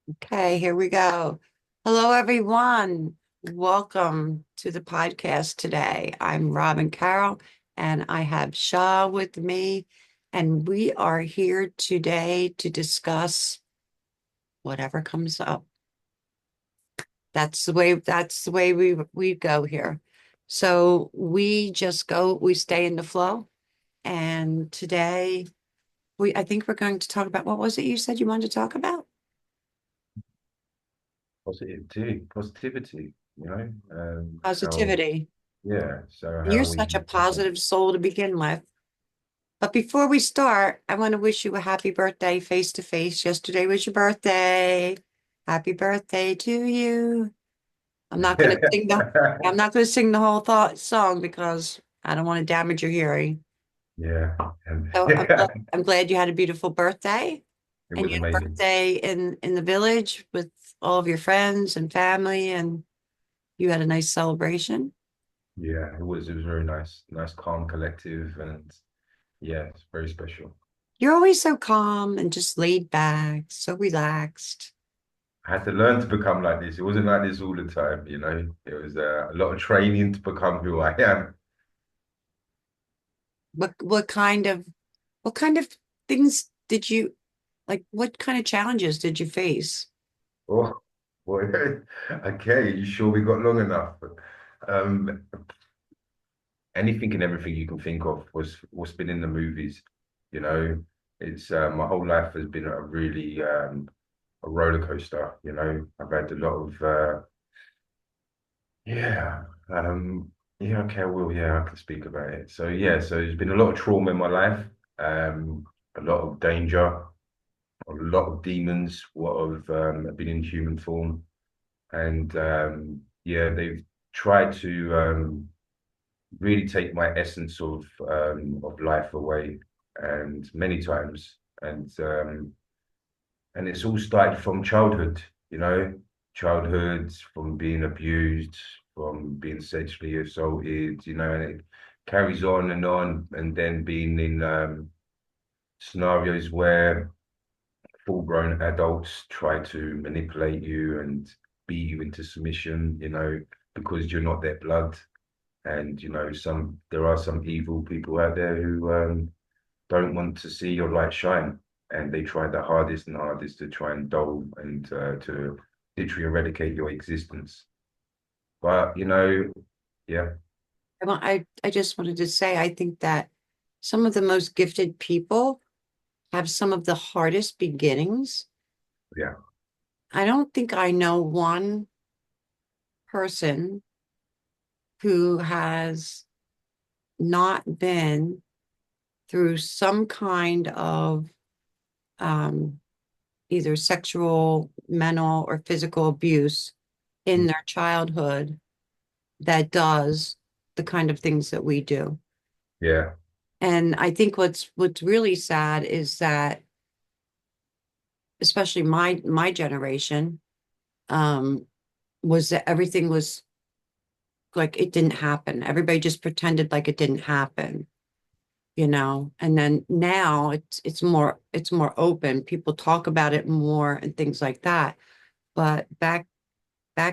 Okay, here we go. Hello, everyone. Welcome to the podcast today. I'm Robin Carroll, and I have Shah with me, and we are here today to discuss whatever comes up. That's the way we go here. So we stay in the flow. And today I think we're going to talk about what was it you said you wanted to talk about? Positivity, how, Positivity. yeah, so You're how we, such a positive soul to begin with. But before we start, I want to wish you a happy birthday face to face. Yesterday was your birthday. Happy birthday to you. I'm not going to sing the I'm not going to sing the whole thought song because I don't want to damage your hearing. yeah, and So yeah, I'm glad you had a beautiful birthday it and was you had a amazing. birthday in the village with all of your friends and family and you had a nice celebration. Yeah, it was very nice, calm, collective, and yeah, it's very special. You're always so calm and just laid back, so relaxed. I had to learn to become like this. It wasn't like this all the time. It was a lot of training to become who I am. What what kind of things did you like? What kind of challenges did you face? Oh, boy. Okay, you sure we got long enough? Um, Anything and everything you can think of was what's been in the movies. You know, it's my whole life has been a really a roller coaster. I've had a lot of yeah yeah okay well yeah I can speak about it. So yeah, so there's been a lot of trauma in my life, a lot of danger, a lot of demons what have been in human form, and yeah they've tried to really take my essence of life away, and many times, and it's all started from childhood, childhood, from being abused, from being sexually assaulted, and it carries on, and then being in scenarios where full-grown adults try to manipulate you and beat you into submission, because you're not their blood. And there are some evil people out there who don't want to see your light shine, and they try the hardest and hardest to try and dull and to literally eradicate your existence. But yeah, I just wanted to say I think that some of the most gifted people have some of the hardest beginnings. yeah, I don't think I know one person who has not been through some kind of um, either sexual, mental, or physical abuse in their childhood that does the kind of things that we do. yeah, And I think what's really sad is that, especially my generation, um, was that everything was like it didn't happen. Everybody just pretended like it didn't happen, And then now it's more open. People talk about it more and things like that. But back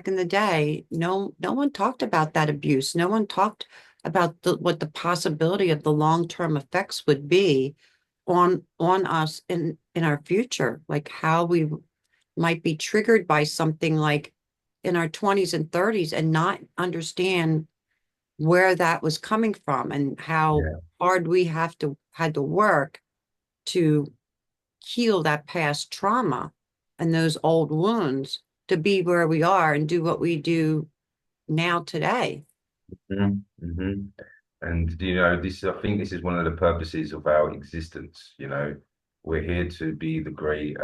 in the day, no one talked about that abuse. No one talked about what the possibility of the long-term effects would be on us in our future, like how we might be triggered by something like in our 20s and 30s and not understand where that was coming from and how yeah. hard we had to work to heal that past trauma and those old wounds to be where we are and do what we do now today. Mm-hmm. And I think this is one of the purposes of our existence. We're here to be the great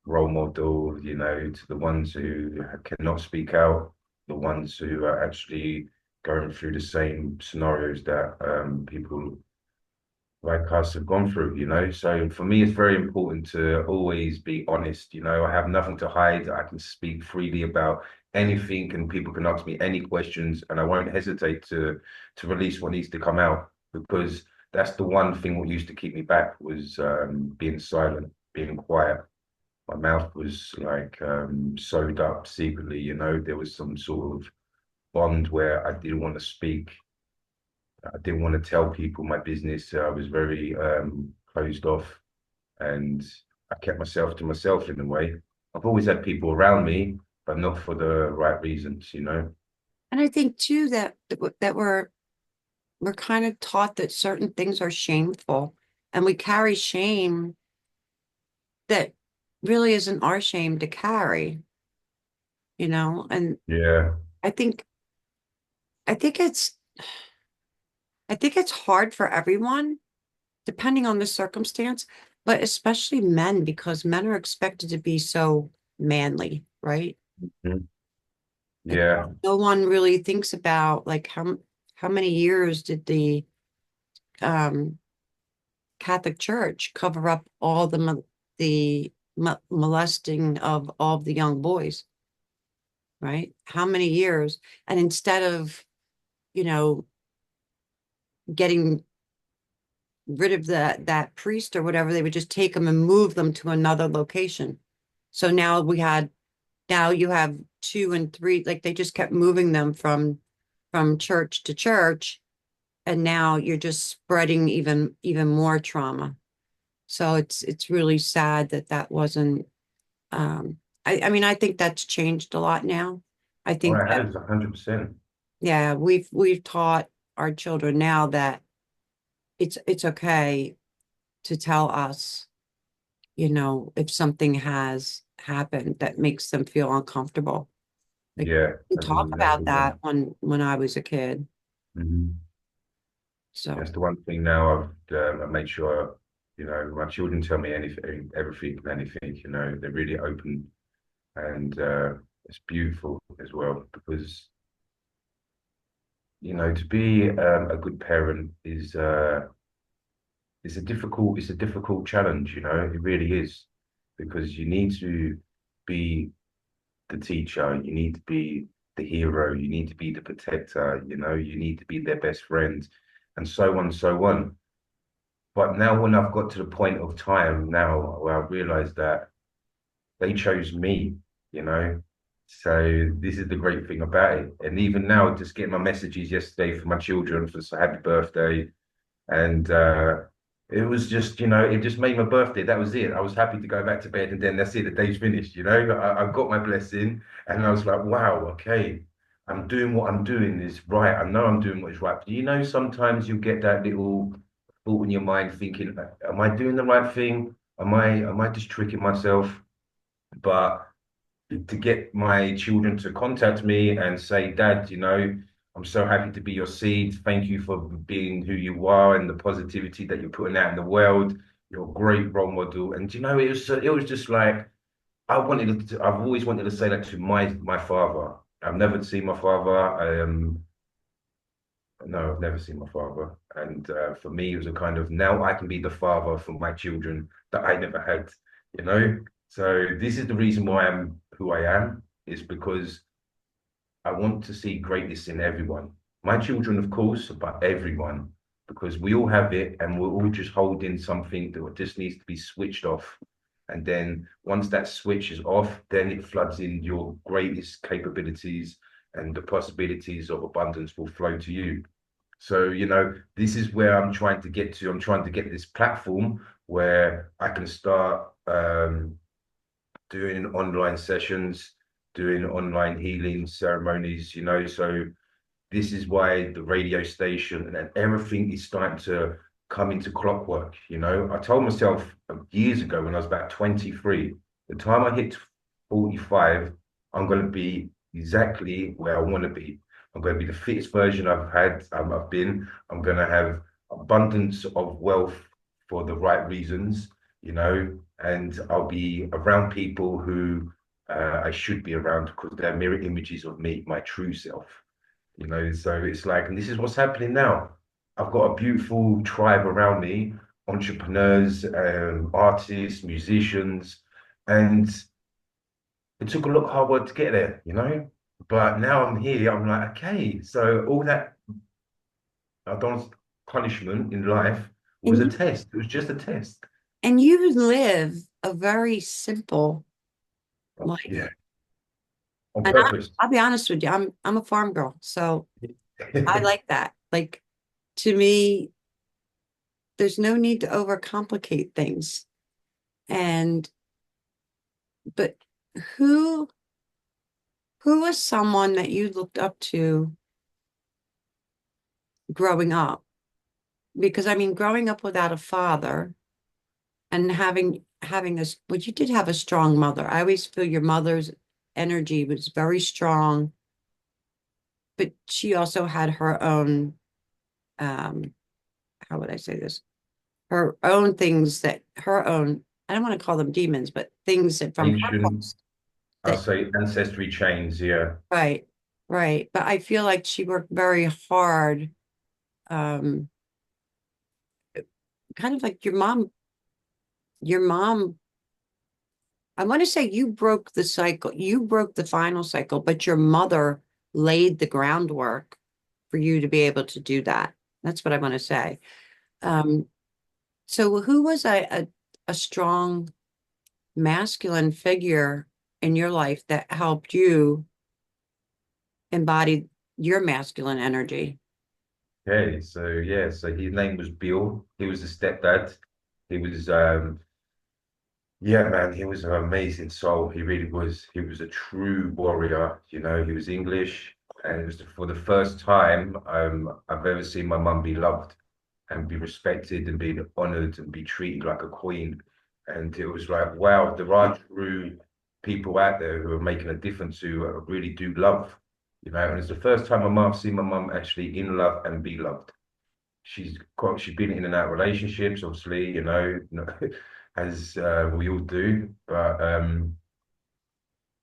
role model, to the ones who cannot speak out, the ones who are actually going through the same scenarios that people like us have gone through. So for me, it's very important to always be honest. I have nothing to hide. I can speak freely about anything, and people can ask me any questions, and I won't hesitate to release what needs to come out, because that's the one thing what used to keep me back was being silent, being quiet. My mouth was like sewed up secretly, you know. There was some sort of bond where I didn't want to speak. I didn't want to tell people my business. I was very closed off, and I kept myself to myself in a way. I've always had people around me, but not for the right reasons, you know. And I think too that we're kind of taught that certain things are shameful, and we carry shame that really isn't our shame to carry, you know? And Yeah, I think I think it's I think it's hard for everyone, depending on the circumstance, but especially men, because men are expected to be so manly, right? mhm. Like Yeah, no one really thinks about like how many years did the um Catholic Church cover up all the molesting of all of the young boys, right? How many years? And instead of, you know, getting rid of that priest or whatever, they would just take them and move them to another location. So now you have two and three, like they just kept moving them from church to church, and now you're just spreading even more trauma. So it's really sad that that wasn't. I mean, I think that's changed a lot now. I oh, think it that has 100%. yeah, we've taught our children now that it's okay to tell us, you know, if something has happened that makes them feel uncomfortable. Like Yeah, we that's talk that's the about that one. when I was a kid. Mhm. That's So the one thing now I made sure, you know, my children tell me anything, everything, and anything, you know, they're really open and it's beautiful as well because, you know, to be a good parent is a difficult challenge, you know, it really is because you need to be the teacher, you need to be the hero, you need to be the protector, you know, you need to be their best friend, and so on and so on. But now, when I've got to the point of time now where I realize that they chose me, you know, so this is the great thing about it. And even now, just getting my messages yesterday for my children for happy birthday, and it was just, you know, it just made my birthday. That was it. I was happy to go back to bed, and then that's it. The day's finished. You know, I got my blessing, and I was like, wow, okay, I'm doing what I'm doing is right. I know I'm doing what is right. But you know, sometimes you get that little thought in your mind, thinking, am I doing the right thing? Am I just tricking myself? But to get my children to contact me and say, Dad, you know, I'm so happy to be your seed. Thank you for being who you are and the positivity that you're putting out in the world. You're a great role model. And you know, it was just like I've always wanted to say that to my father. I've never seen my father. No, I've never seen my father. And for me, it was a kind of now I can be the father for my children that I never had, you know? So this is the reason why I'm who I am, is because I want to see greatness in everyone. My children, of course, but everyone, because we all have it and we're all just holding something that just needs to be switched off. And then once that switch is off, then it floods in your greatest capabilities and the possibilities of abundance will flow to you. So, you know, this is where I'm trying to get to. I'm trying to get this platform where I can start doing online sessions, doing online healing ceremonies, you know. So this is why the radio station and everything is starting to come into clockwork. You know, I told myself years ago when I was about 23, the time I hit 45, I'm going to be exactly where I want to be. I'm going to be the fittest version I've been. I'm going to have abundance of wealth for the right reasons, you know, and I'll be around people who I should be around because they're mirror images of me, my true self, you know. So it's like, and this is what's happening now. I've got a beautiful tribe around me, entrepreneurs, artists, musicians, and it took a lot of hard work to get there, you know. But now I'm here, I'm like, okay, so all that I've done punishment in life was a and test. It was just a test. And you live a very simple Yeah, life. on And purpose. I'll be honest with you, I'm a farm girl, so I like that. Like to me, there's no need to overcomplicate things. And but who who was someone that you looked up to growing up? Because I mean, growing up without a father and having this, well, you did have a strong mother. I always feel your mother's energy was very strong, but she also had her own, um, how would I say this? Her own things that her own, I don't want to call them demons, but things that from her Ancient, past I'll that, say ancestry chains. Yeah. right, right. But I feel like she worked very hard, um, kind of like your mom, I want to say you broke the cycle, you broke the final cycle, but your mother laid the groundwork for you to be able to do that. That's what I want to say. Um, so who was a strong masculine figure in your life that helped you embody your masculine energy? Okay, so yeah, so his name was Bill. He was the stepdad. He was yeah, man, he was an amazing soul. He really was. He was a true warrior. You know, he was English, and it was for the first time I've ever seen my mum be loved and be respected and be honored and be treated like a queen. And it was like, wow, there are true people out there who are making a difference who really do love. You know, and it's the first time I've seen my mum actually in love and be loved. She's been in and out of relationships, obviously, as we all do. But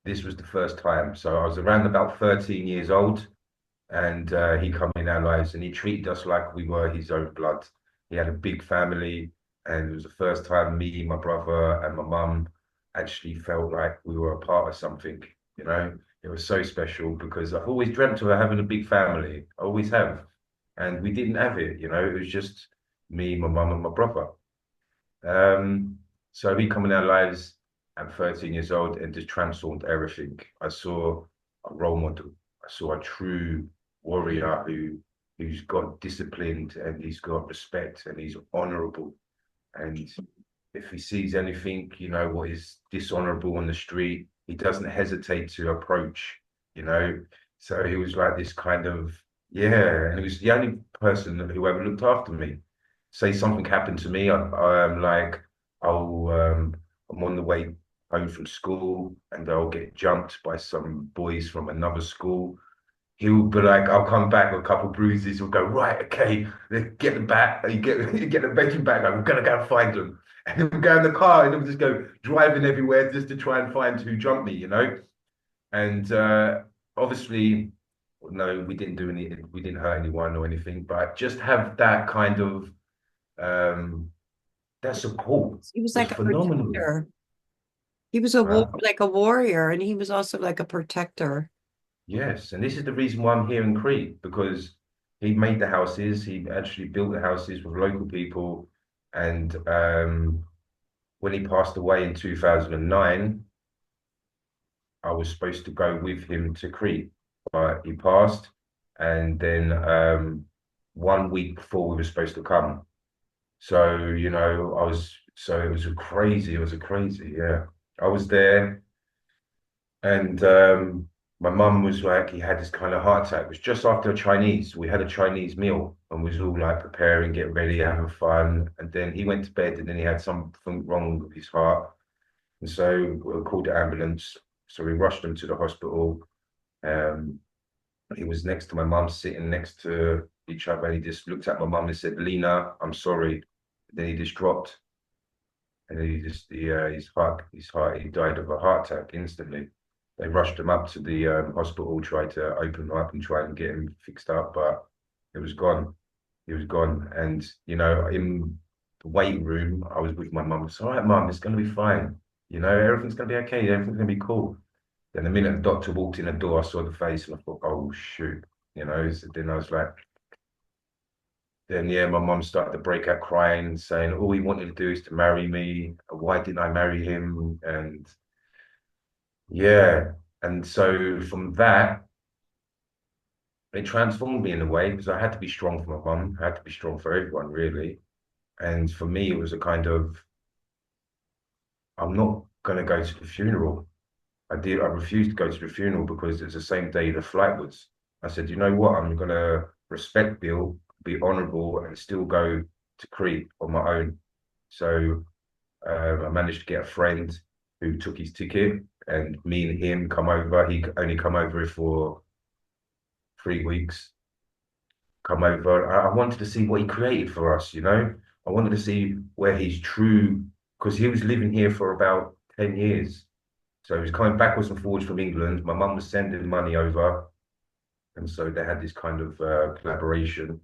this was the first time. So I was around about 13 years old, and he come in our lives, and he treated us like we were his own blood. He had a big family, and it was the first time me, my brother, and my mum actually felt like we were a part of something. You know, it was so special because I've always dreamt of having a big family. I always have, and we didn't have it. You know, it was just me, my mum, and my brother. So he come in our lives at 13 years old and just transformed everything. I saw a role model. I saw a true warrior who's got disciplined and he's got respect and he's honorable. And if he sees anything, what is dishonorable on the street, he doesn't hesitate to approach, you know. So he was like this kind of, yeah, and he was the only person who ever looked after me. Say something happened to me, I'm like, I'll, I'm on the way home from school and I'll get jumped by some boys from another school. He'll be like, I'll come back with a couple of bruises. He'll go, right, okay, get the bat, you get the benching back. I'm gonna go and find them. And then we'll go in the car and then we'll just go driving everywhere just to try and find who jumped me. And obviously, no, we didn't hurt anyone or anything, but just have that kind of that support He was was like a phenomenal. protector. He was a Huh? like a warrior, and he was also like a protector. Yes, and this is the reason why I'm here in Crete because he made the houses. He actually built the houses with local people, and when he passed away in 2009, I was supposed to go with him to Crete, but he passed, and then 1 week before we were supposed to come. So it was a crazy. It was a crazy. Yeah, I was there. And my mum was like, he had this kind of heart attack. It was just after a Chinese. We had a Chinese meal and we was all like preparing, getting ready, having fun. And then he went to bed and then he had something wrong with his heart. And so we called the ambulance. So we rushed him to the hospital. Um, he was next to my mum, sitting next to each other. And he just looked at my mum and said, Lena, I'm sorry. Then he just dropped. And he died of a heart attack instantly. They rushed him up to the hospital, tried to open him up and try and get him fixed up, but it was gone. He was gone. And, in the waiting room, I was with my mum. It's all right, mum, it's going to be fine. Everything's going to be okay. Everything's going to be cool. Then the minute the doctor walked in the door, I saw the face and I thought, oh, shoot. So then I was like, then yeah, my mum started to break out crying, saying all he wanted to do is to marry me. Why didn't I marry him? And yeah, and so from that, it transformed me in a way because I had to be strong for my mum. I had to be strong for everyone, really. And for me, it was a kind of, I'm not going to go to the funeral. I refused to go to the funeral because it's the same day the flight was. I said, you know what? I'm going to respect Bill, be honorable, and still go to Crete on my own. So I managed to get a friend who took his ticket, and me and him come over. He only come over for 3 weeks. Come over. I wanted to see what he created for us. I wanted to see where he's true because he was living here for about 10 years. So he was coming backwards and forwards from England. My mum was sending money over, and so they had this kind of collaboration.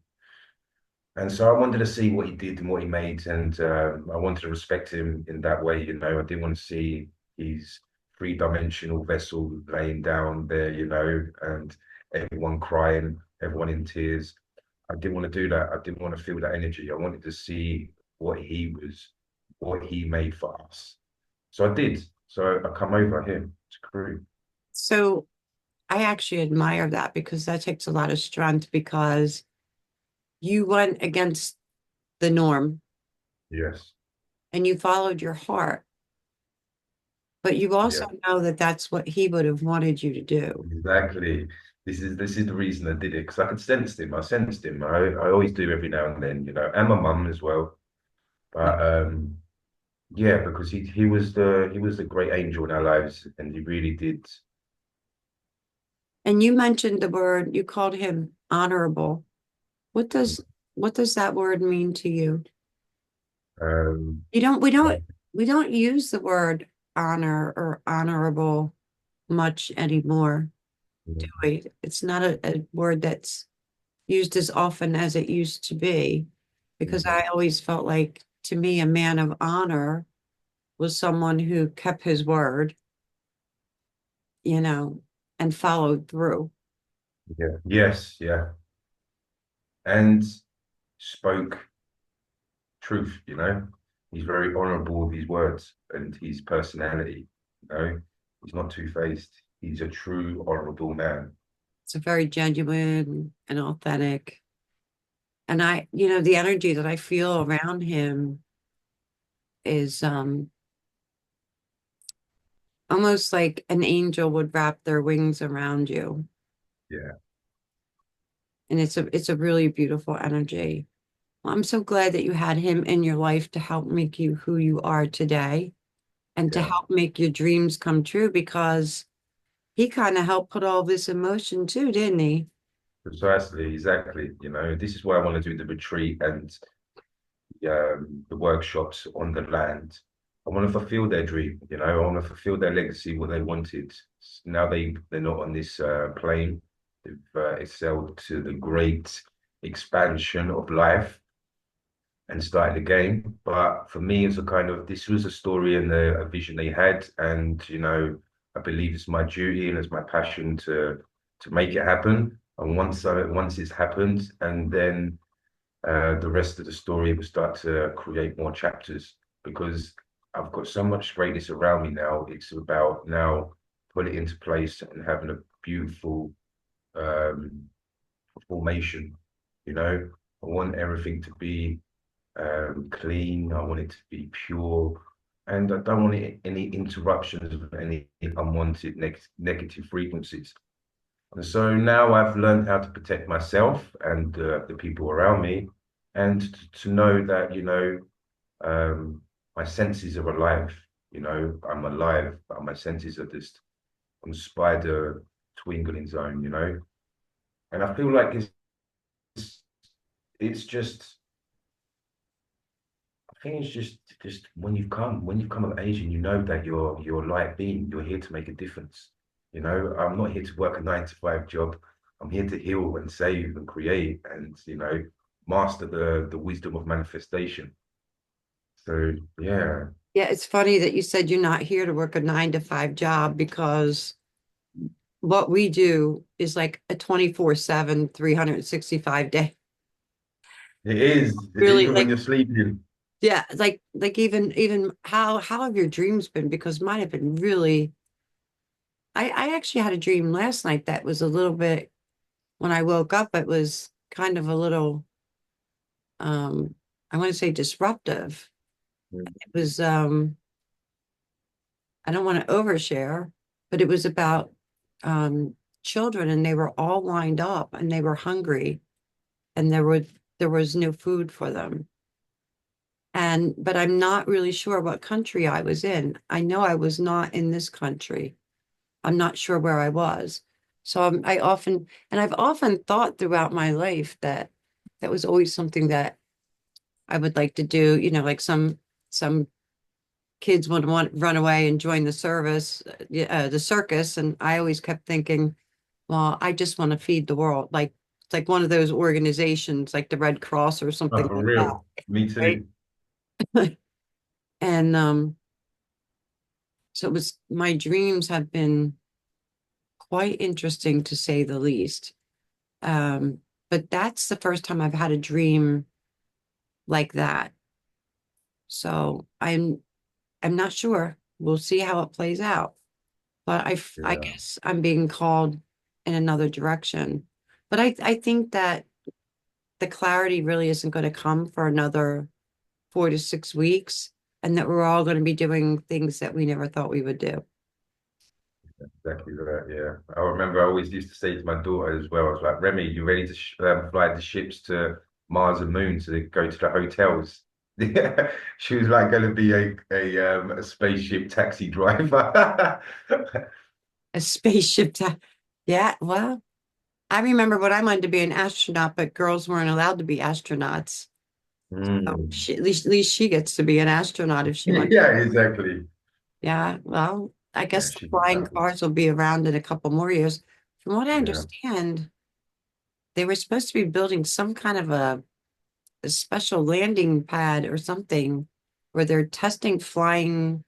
And so I wanted to see what he did and what he made, and I wanted to respect him in that way. I didn't want to see his three-dimensional vessel laying down there, and everyone crying, everyone in tears. I didn't want to do that. I didn't want to feel that energy. I wanted to see what he was, what he made for us. So I did. So I come over here to Crewe. So I actually admire that because that takes a lot of strength because you went against the norm Yes. and you followed your heart, but you also Yeah. know that that's what he would have wanted you to do. Exactly. This is the reason I did it because I could sense him. I sensed him. I always do every now and then, and my mum as well. But yeah, because he was the great angel in our lives, and he really did. And you mentioned the word, you called him honorable. What does what does that word mean to you? Um, You don't we don't use the word honor or honorable much anymore, do we? It's not a word that's used as often as it used to be because I always felt like to me a man of honor was someone who kept his word, you know, and followed through. yeah. Yes. Yeah. And spoke truth. He's very honorable with his words and his personality. He's not two-faced. He's a true honorable man. It's a very genuine and authentic. And the energy that I feel around him is almost like an angel would wrap their wings around you. Yeah. And it's a really beautiful energy. Well, I'm so glad that you had him in your life to help make you who you are today and to Yeah. help make your dreams come true because he kind of helped put all this in motion too, didn't he? Precisely, exactly. This is why I want to do the retreat and the workshops on the land. I want to fulfill their dream. I want to fulfill their legacy, what they wanted. Now they're not on this plane. They've excelled to the great expansion of life and started again. But for me, it's a kind of this was a story and a vision they had, and I believe it's my duty and it's my passion to make it happen. And once it's happened, and then the rest of the story will start to create more chapters because I've got so much greatness around me now. It's about now putting it into place and having a beautiful um, formation. I want everything to be clean. I want it to be pure. And I don't want any interruptions of any unwanted negative frequencies. And so now I've learned how to protect myself and the people around me, and to know that, my senses are alive. I'm alive, but my senses are just on spider twinkling zone. And I feel like it's just I think it's just when you've come of age and you know that you're light being, you're here to make a difference. I'm not here to work a 9 to 5 job. I'm here to heal and save and create and master the wisdom of manifestation. So yeah, Yeah, it's funny that you said you're not here to work a 9 to 5 job because what we do is like a 24/7, 365 day. It is Really even when like, you're sleeping. yeah, like even how have your dreams been? Because mine have been really, I actually had a dream last night that was a little bit, when I woke up, it was kind of a little, um, I want to say disruptive. It was, I don't want to overshare, but it was about, um, children, and they were all lined up and they were hungry, and there was no food for them. And but I'm not really sure what country I was in. I know I was not in this country. I'm not sure where I was. So I often, and I've often thought throughout my life that that was always something that I would like to do. You know, like some kids would want run away and join the service, the circus, and I always kept thinking, well, I just want to feed the world. Like it's like one of those organizations, like the Red Cross or Oh, something for like that, real. Me right? too. And so it was, my dreams have been quite interesting to say the least. Um, but that's the first time I've had a dream like that. So I'm not sure. We'll see how it plays out. But I Yeah. guess I'm being called in another direction. But I think that the clarity really isn't going to come for another 4 to 6 weeks, and that we're all going to be doing things that we never thought we would do. Exactly that, yeah. I remember I always used to say to my daughter as well, I was like, Remy, you ready to fly the ships to Mars and Moon to go to the hotels? Yeah. She was like going to be a spaceship taxi driver. A spaceship. Yeah, well, I remember when I wanted to be an astronaut, but girls weren't allowed to be astronauts. Oh, Mm. at least she gets to be an astronaut if she wants. Yeah, exactly. Yeah, well, I Yeah, guess the she was flying happy. cars will be around in a couple more years. From what I Yeah. understand, they were supposed to be building some kind of a special landing pad or something where they're testing flying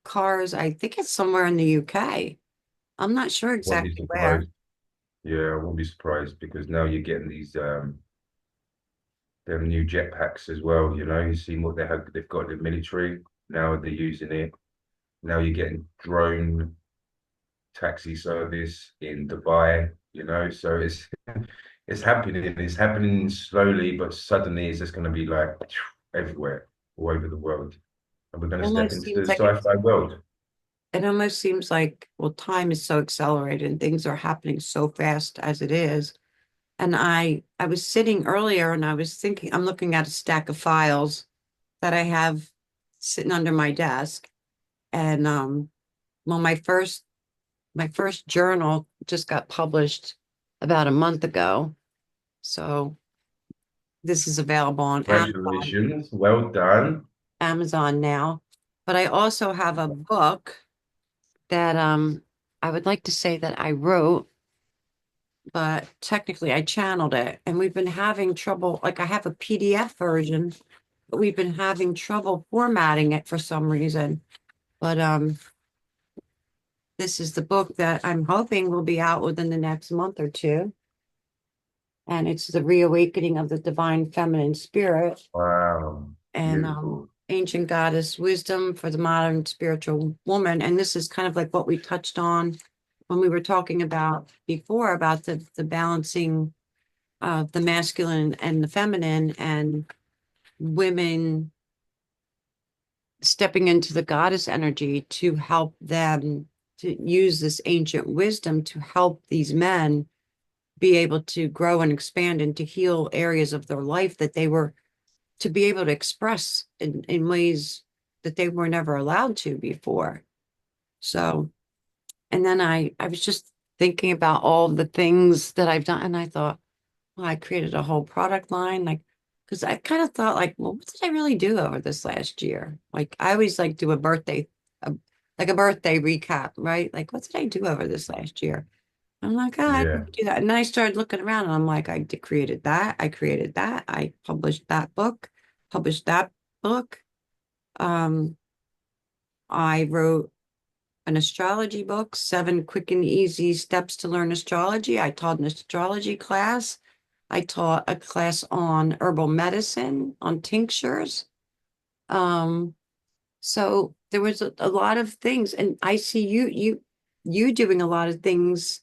cars. I think it's somewhere in the UK. I'm not sure Won't be exactly where. surprised. Yeah, I won't be surprised because now you're getting these them new jetpacks as well, you know, you've seen what they've got in the military. Now they're using it. Now you're getting drone taxi service in Dubai, you know, so it's happening. It's happening slowly, but suddenly it's just going to be like everywhere, all over the world. And we're going It to step almost into seems the like sci-fi world. it almost seems like, well, time is so accelerated and things are happening so fast as it is. And I was sitting earlier and I was thinking, I'm looking at a stack of files that I have sitting under my desk. And well, my first journal just got published about a month ago. So this is available on Congratulations. Well done. Amazon now. But I also have a book that I would like to say that I wrote, but technically I channeled it. And we've been having trouble, like I have a PDF version, but we've been having trouble formatting it for some reason. But this is the book that I'm hoping will be out within the next month or two. And it's the reawakening of the divine feminine spirit Wow. and Beautiful. ancient goddess wisdom for the modern spiritual woman. And this is kind of like what we touched on when we were talking about before about the balancing of the masculine and the feminine, and women stepping into the goddess energy to help them to use this ancient wisdom to help these men be able to grow and expand and to heal areas of their life that they were to be able to express in ways that they were never allowed to before. So, and then I was just thinking about all the things that I've done, and I thought, well, I created a whole product line, like, because I kind of thought, like, well, what did I really do over this last year? Like, I always like do a birthday, a, like a birthday recap, right? Like, what did I do over this last year? I'm like, oh, I Yeah. didn't do that. And then I started looking around and I'm like, created that. I created that. I published that book, published that book. Um, I wrote an astrology book, 7 Quick and Easy Steps to Learn Astrology. I taught an astrology class. I taught a class on herbal medicine, on tinctures. Um, so there was a lot of things, and I see you doing a lot of things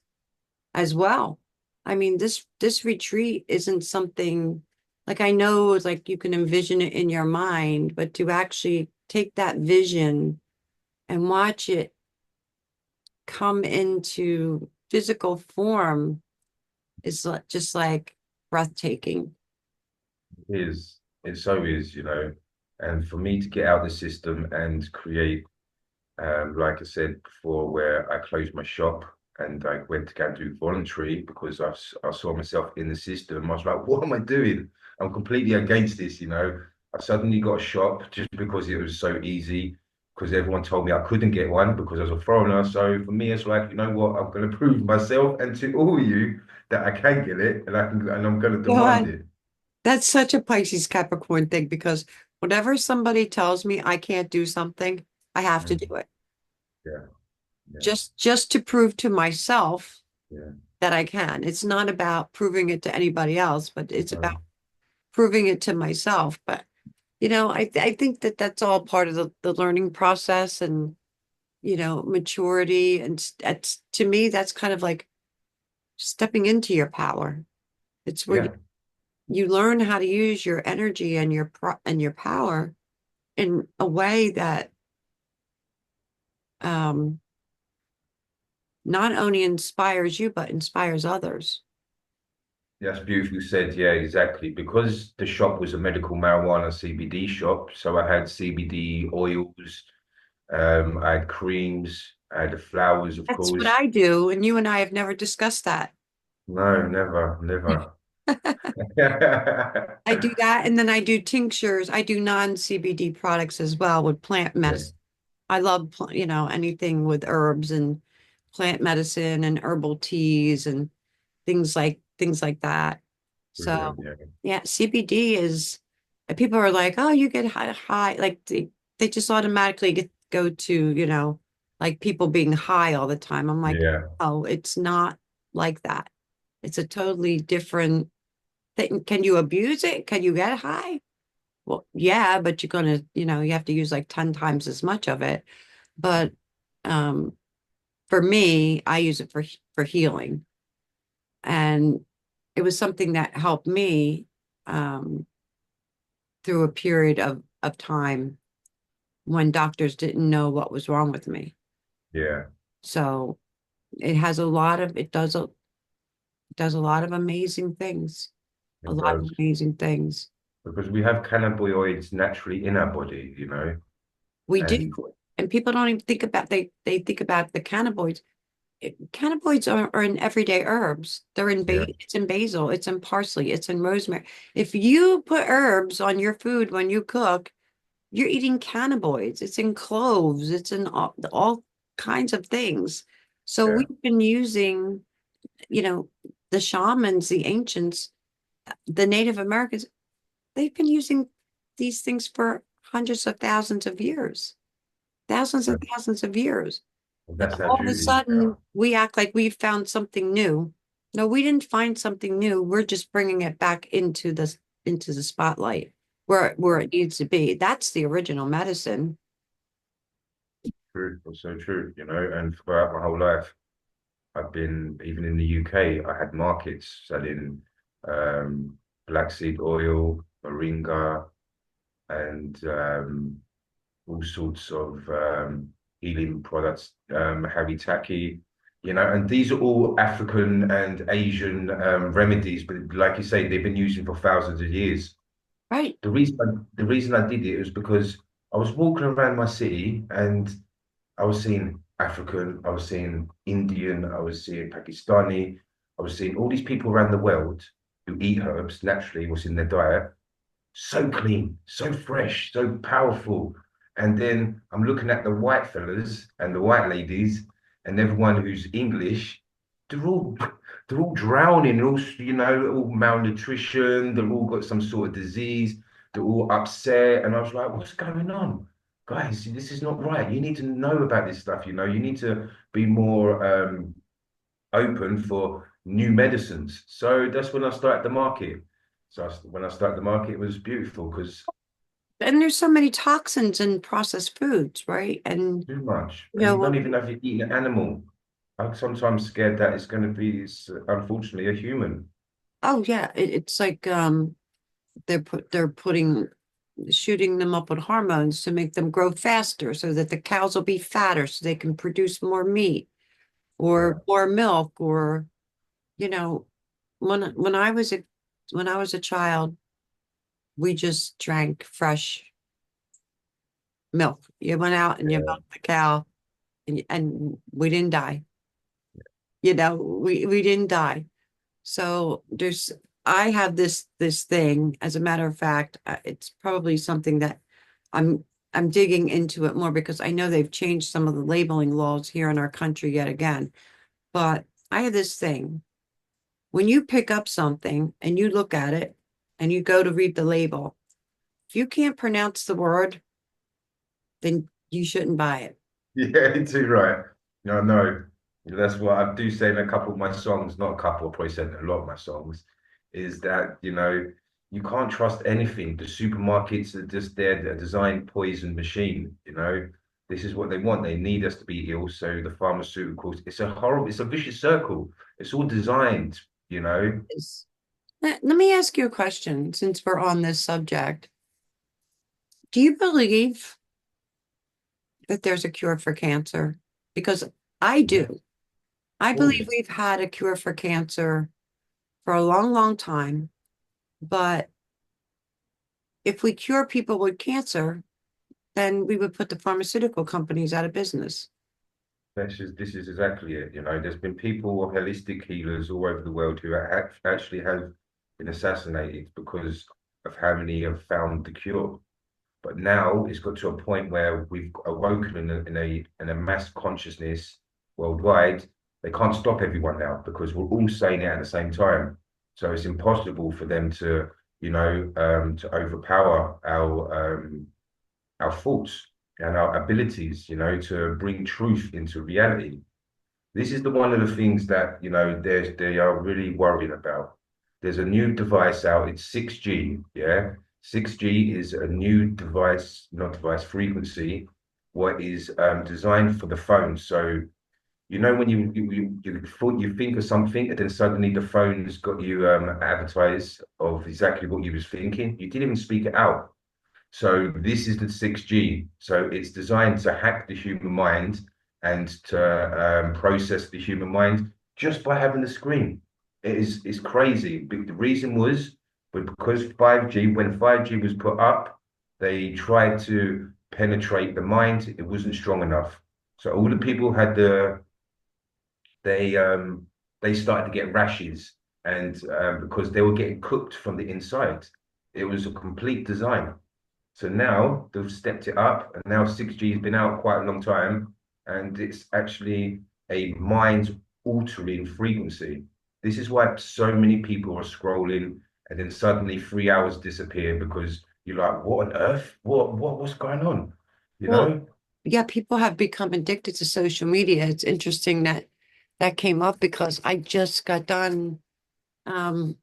as well. I mean, this retreat isn't something like I know it's like you can envision it in your mind, but to actually take that vision and watch it come into physical form is just like breathtaking. It so is, and for me to get out the system and create, like I said before, where I closed my shop and I went to go and do voluntary because I saw myself in the system. I was like, what am I doing? I'm completely against this. I suddenly got a shop just because it was so easy, because everyone told me I couldn't get one because I was a foreigner. So for me, it's like, you know what? I'm going to prove myself and to all of you that I can get it and I'm going to demand God, it. that's such a Pisces Capricorn thing because whenever somebody tells me I can't do something, I have to Mm. do it. Yeah, yeah, Just to prove to myself yeah. that I can. It's not about proving it to anybody else, but it's about Um, proving it to myself. But I think that that's all part of the learning process and maturity and that's to me that's kind of like stepping into your power. It's where yeah. you learn how to use your energy and and your power in a way that um not only inspires you but inspires others. That's beautifully said. Yeah, exactly. Because the shop was a medical marijuana CBD shop, so I had CBD oils, I had creams, I had the flowers, of That's what course. I do, and you and I have never discussed that. No, never, never. I do that, and then I do tinctures. I do non-CBD products as well with plant Yeah, medicine. I love, anything with herbs and plant medicine and herbal teas and things like that. So, brilliant. Yeah, yeah, CBD is people are like, "Oh, you get high." Like they just automatically go to, like people being high all the time. I'm like, yeah, "Oh, it's not like that. It's a totally different thing. Can you abuse it? Can you get high? Well, yeah, but you're gonna, you have to use like 10 times as much of it. But um, for me, I use it for healing. And it was something that helped me um, through a period of time when doctors didn't know what was wrong with me. yeah. So it does a lot of amazing things, a It lot of does amazing things. because we have cannabinoids naturally in our body, We do. and And people don't even think about they think about the cannabinoids. Cannabinoids are in everyday herbs. yeah, It's in basil, it's in parsley, it's in rosemary. If you put herbs on your food when you cook, you're eating cannabinoids. It's in cloves, it's in all kinds of things. So yeah, we've been using, you know, the shamans, the ancients, the Native Americans, they've been using these things for hundreds of thousands of years. And that's our all of a duty. Yeah, sudden, we act like we found something new. No, we didn't find something new. We're just bringing it back into the spotlight where it needs to be. That's the original medicine. true. Also true. And throughout my whole life. I've been even in the UK. I had markets selling um, black seed oil, moringa, and all sorts of healing products, haritaki. And these are all African and Asian remedies, but like you say, they've been using for thousands of years. Right. The reason I did it was because I was walking around my city and I was seeing African, I was seeing Indian, I was seeing Pakistani, I was seeing all these people around the world who eat herbs naturally, what's in their diet, so clean, so fresh, so powerful. And then I'm looking at the white fellas and the white ladies and everyone who's English, they're all they're all drowning, all malnutrition, they've all got some sort of disease, they're all upset. And I was like, what's going on? Guys, this is not right. You need to know about this stuff. You need to be more open for new medicines. So that's when I started the market. So when I started the market, it was beautiful because And there's so many toxins in processed foods, right? And too much, you and you don't know, even know if you're eating an animal. I'm sometimes scared that it's going to be, unfortunately, a human. oh yeah, it's like they're putting shooting them up with hormones to make them grow faster so that the cows will be fatter so they can produce more meat or Yeah, more milk or you know when I was a child we just drank fresh milk. You went out and you yeah, milked the cow and we didn't die. You know, we didn't die. So there's I have this thing. As a matter of fact, it's probably something that I'm I'm digging into it more because I know they've changed some of the labeling laws here in our country yet again. But I have this thing. When you pick up something and you look at it and you go to read the label, if you can't pronounce the word, then you shouldn't buy it. yeah. You're too right. No, no, that's what I do say in a couple of my songs. Not a couple, I probably said in a lot of my songs. Is that you can't trust anything. The supermarkets are just there, they're designed poison machine. This is what they want. They need us to be ill. So the pharmaceuticals, it's a vicious circle. It's all designed, you know. Let me ask you a question since we're on this subject. Do you believe that there's a cure for cancer? Because I Yeah, do. I of believe course. we've had a cure for cancer for a long, long time. But if we cure people with cancer, then we would put the pharmaceutical companies out of business. This is exactly it. There's been people, holistic healers all over the world who actually have been assassinated because of how many have found the cure. But now it's got to a point where we've awoken in a mass consciousness worldwide. They can't stop everyone now because we're all saying it at the same time. So it's impossible for them to overpower our thoughts and our abilities, to bring truth into reality. This is one of the things that they are really worried about. There's a new device out. It's 6G. Yeah, 6G is a new device, not device frequency, what is designed for the phone. So when you think of something and then suddenly the phone's got you advertised of exactly what you was thinking. You didn't even speak it out. So this is the 6G. So it's designed to hack the human mind and to process the human mind just by having the screen. It's crazy. But the reason was because 5G, when 5G was put up, they tried to penetrate the mind. It wasn't strong enough. So all the people had they they started to get rashes and because they were getting cooked from the inside. It was a complete design. So now they've stepped it up, and now 6G has been out quite a long time, and it's actually a mind-altering frequency. This is why so many people are scrolling, and then suddenly 3 hours disappear because you're like, "What on earth? What's going on?" You Well, know? yeah, people have become addicted to social media. It's interesting that that came up because I just got done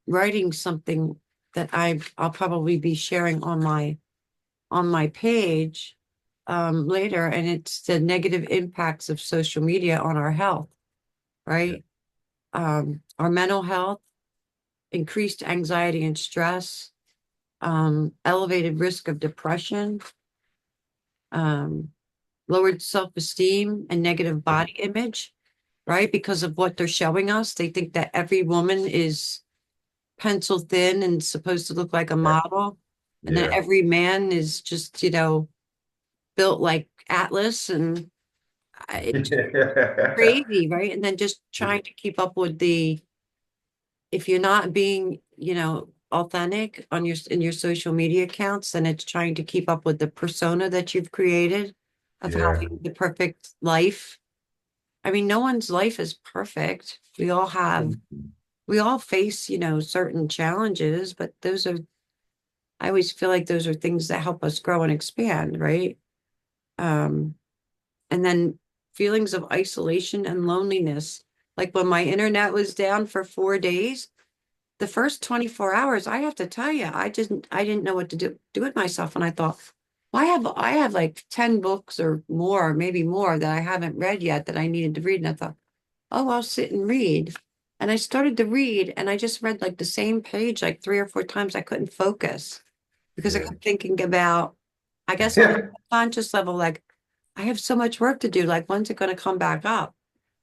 writing something that I'll probably be sharing on my page later, and it's the negative impacts of social media on our health, Yeah, right? Our mental health, increased anxiety and stress, elevated risk of depression, um, lowered self-esteem and negative body image, right? Because of what they're showing us. They think that every woman is pencil thin and supposed to look like a yeah, model. And then yeah. every man is just, built like Atlas and it's crazy, right? And then just trying to keep up with if you're not being, authentic on in your social media accounts, then it's trying to keep up with the persona that you've created of Yeah. having the perfect life. I mean, no one's life is perfect. We all face, certain challenges, but I always feel like those are things that help us grow and expand, right? Um, and then feelings of isolation and loneliness. Like when my internet was down for 4 days, the first 24 hours, I have to tell you, I didn't know what to do with myself. And I thought, well, I have like 10 books or more, maybe more that I haven't read yet that I needed to read. And I thought, oh, I'll sit and read. And I started to read and I just read like the same page like 3 or 4 times. I couldn't focus because I Yeah. kept thinking about, I guess on a conscious level, like I have so much work to do. Like, when's it going to come back up?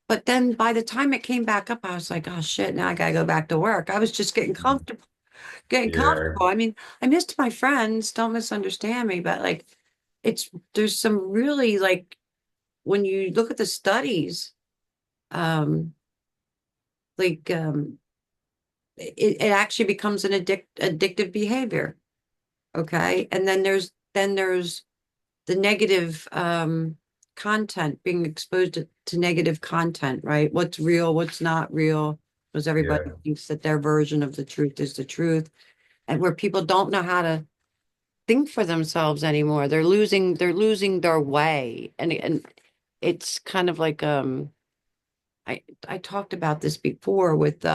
But then by the time it came back up, I was like, oh shit, now I gotta go back to work. I was just getting Yeah. comfortable. I mean, I missed my friends, don't misunderstand me, but like there's some really like when you look at the studies, um, like it actually becomes an addictive behavior. Okay. And then there's the negative content, being exposed to negative content, right? What's real, what's not real, because everybody Yeah. thinks that their version of the truth is the truth, and where people don't know how to think for themselves anymore. They're losing their way. And it's kind of like I talked about this before with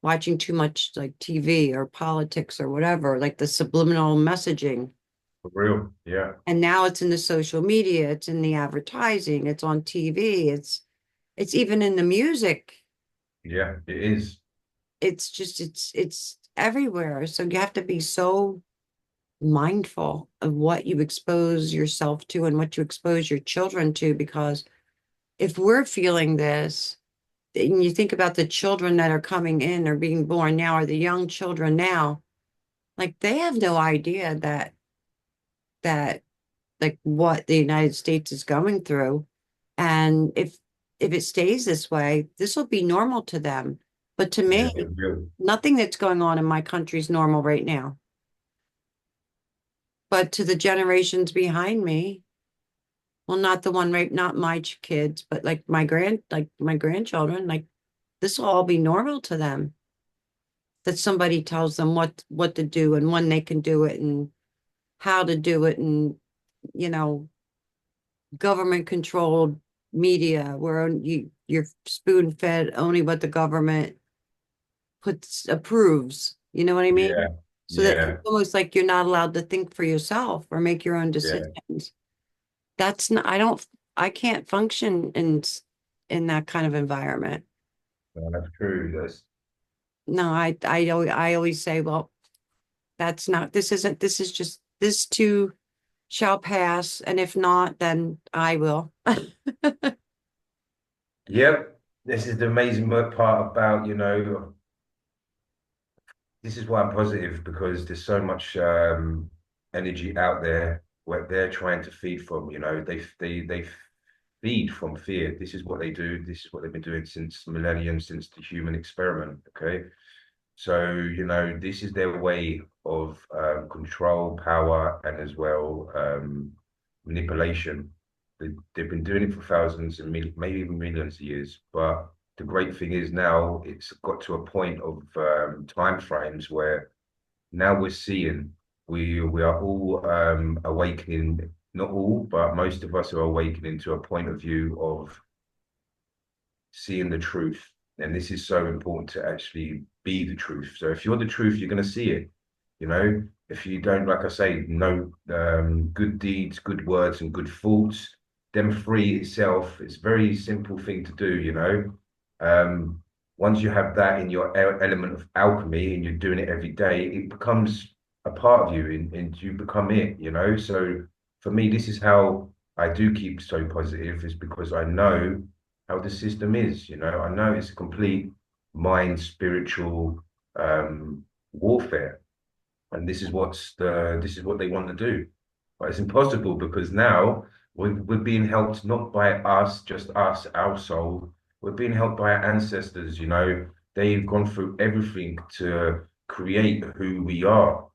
watching too much like TV or politics or whatever, like the subliminal messaging. For real. Yeah. And now it's in the social media, it's in the advertising, it's on TV, it's even in the music. Yeah. It is. It's just it's everywhere. So you have to be so mindful of what you expose yourself to and what you expose your children to, because if we're feeling this, and you think about the children that are coming in or being born now, or the young children now, like they have no idea that like what the United States is going through. And if it stays this way, this will be normal to them. But to Yeah. me, It will. nothing that's going on in my country is normal right now. But to the generations behind me, well, not the one right, not my kids, but like my grandchildren, like this will all be normal to them. That somebody tells them what to do and when they can do it and how to do it, and you know, government controlled media where you're spoon fed only what the government puts approves. You know what I mean? Yeah. So that it's Yeah. almost like you're not allowed to think for yourself or make your own Yeah. decisions. That's not, I can't function in that kind of environment. No, that's true. That's No, I always say, well, that's not, this isn't, this is just, this too shall pass. And if not, then I will. yep. This is the amazing part about, this is why I'm positive because there's so much energy out there where they're trying to feed from. They feed from fear. This is what they do. This is what they've been doing since millennium, since the human experiment. Okay, so this is their way of control, power, and as well manipulation. They've been doing it for thousands and maybe even millions of years. But the great thing is now it's got to a point of time frames where now we're seeing we are all awakening. Not all, but most of us are awakening to a point of view of seeing the truth. And this is so important to actually be the truth. So if you're the truth, you're going to see it. If you don't, like I say, know good deeds, good words, and good thoughts, them free itself, it's a very simple thing to do. Um, Once you have that in your element of alchemy and you're doing it every day, it becomes a part of you and you become it. So for me, this is how I do keep so positive, is because I know how the system is. I know it's complete mind spiritual warfare, and this is what they want to do. But it's impossible because now we're being helped not by us, just us, our soul. We're being helped by our ancestors. They've gone through everything to create who we are.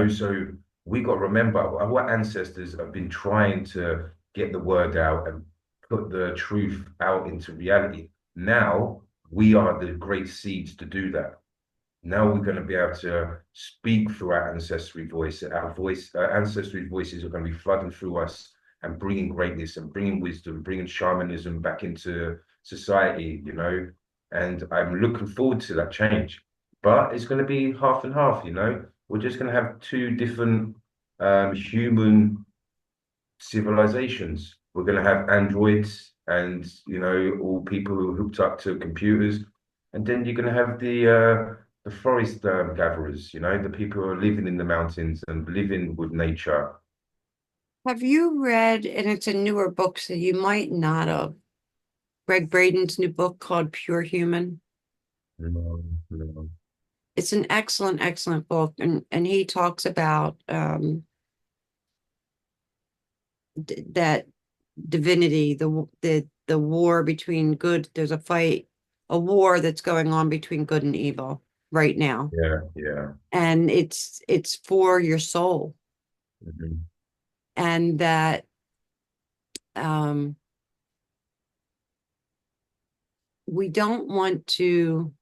So we got to remember our ancestors have been trying to get the word out and put the truth out into reality. Now we are the great seeds to do that. Now we're going to be able to speak through our ancestry voice. Our ancestry voices are going to be flooding through us and bringing greatness and bringing wisdom, bringing shamanism back into society, you know. And I'm looking forward to that change. But it's going to be half and half, you know. We're just going to have two different human civilizations. We're going to have androids and, you know, all people who are hooked up to computers. And then you're going to have the forest gatherers, you know, the people who are living in the mountains and living with nature. Have you read, and it's a newer book, so you might not have, Greg Braden's new book called Pure Human? No, no. It's an excellent, excellent book, and he talks about that divinity, the war between good. There's a fight, a war that's going on between good and evil right now, Yeah, yeah. and it's for your soul, Mhm. and that um, we don't want to.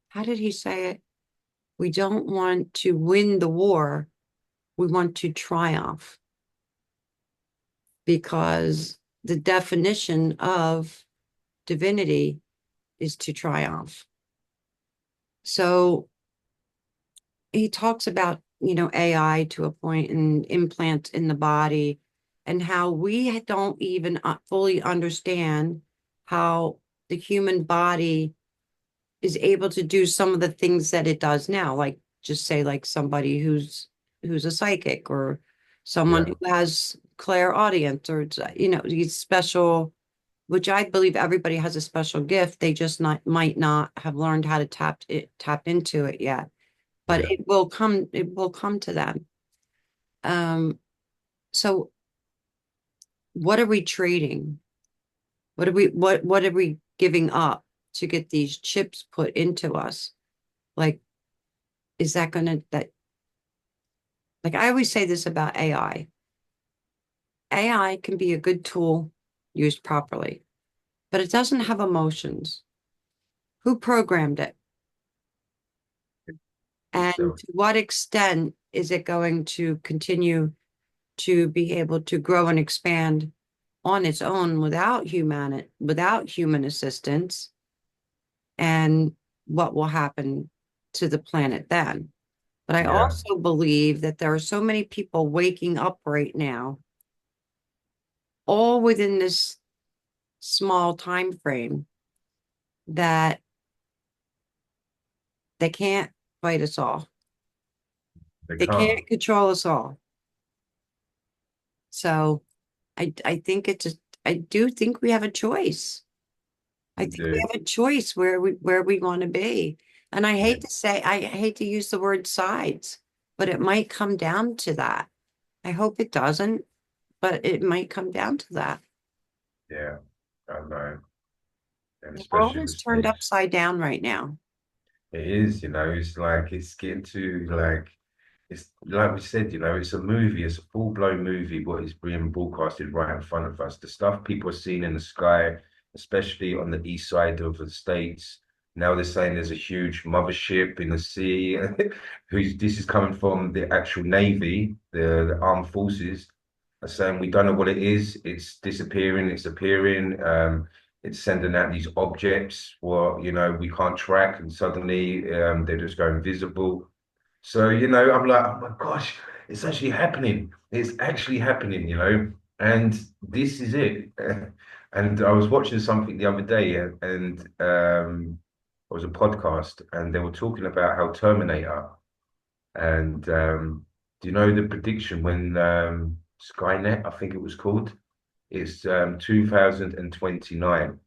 How did he say it? We don't want to win the war. We want to triumph because the definition of divinity is to triumph. So he talks about, AI to a point and implants in the body and how we don't even fully understand how the human body is able to do some of the things that it does now, like just say like somebody who's a psychic or someone Yeah, who has clairaudience or these special, which I believe everybody has a special gift. They just not might not have learned how to tap into it yet. But yeah. it will come to them. Um, so what are we trading? What are we giving up to get these chips put into us? Like, is that gonna that like I always say this about AI. AI can be a good tool used properly, but it doesn't have emotions. Who programmed it? And Yourself. to what extent is it going to continue to be able to grow and expand on its own without human assistance? And what will happen to the planet then? But I Yeah, also believe that there are so many people waking up right now, all within this small time frame, that they can't fight us all. they They can't. can't control us all. So I think I do think we have a choice. I We think we do. have a choice where we want to be. And Yeah, I hate to use the word sides, but it might come down to that. I hope it doesn't, but it might come down to that. yeah. I know. And The world especially the is turned states. upside down right now. It is, you know, it's like it's getting to like it's like we said, you know, it's a movie, it's a full-blown movie, what is being broadcasted right in front of us. The stuff people are seeing in the sky, especially on the east side of the States. Now they're saying there's a huge mothership in the sea. Who's this is coming from the actual Navy, the armed forces, are saying we don't know what it is. It's disappearing, it's appearing. It's sending out these objects, what you know, we can't track, and suddenly they're just going visible. So, you know, I'm like, oh my gosh, it's actually happening. It's actually happening, you know, and this is it. And I was watching something the other day, and it was a podcast, and they were talking about how Terminator, and do you know the prediction when Skynet, I think it was called, it's 2029.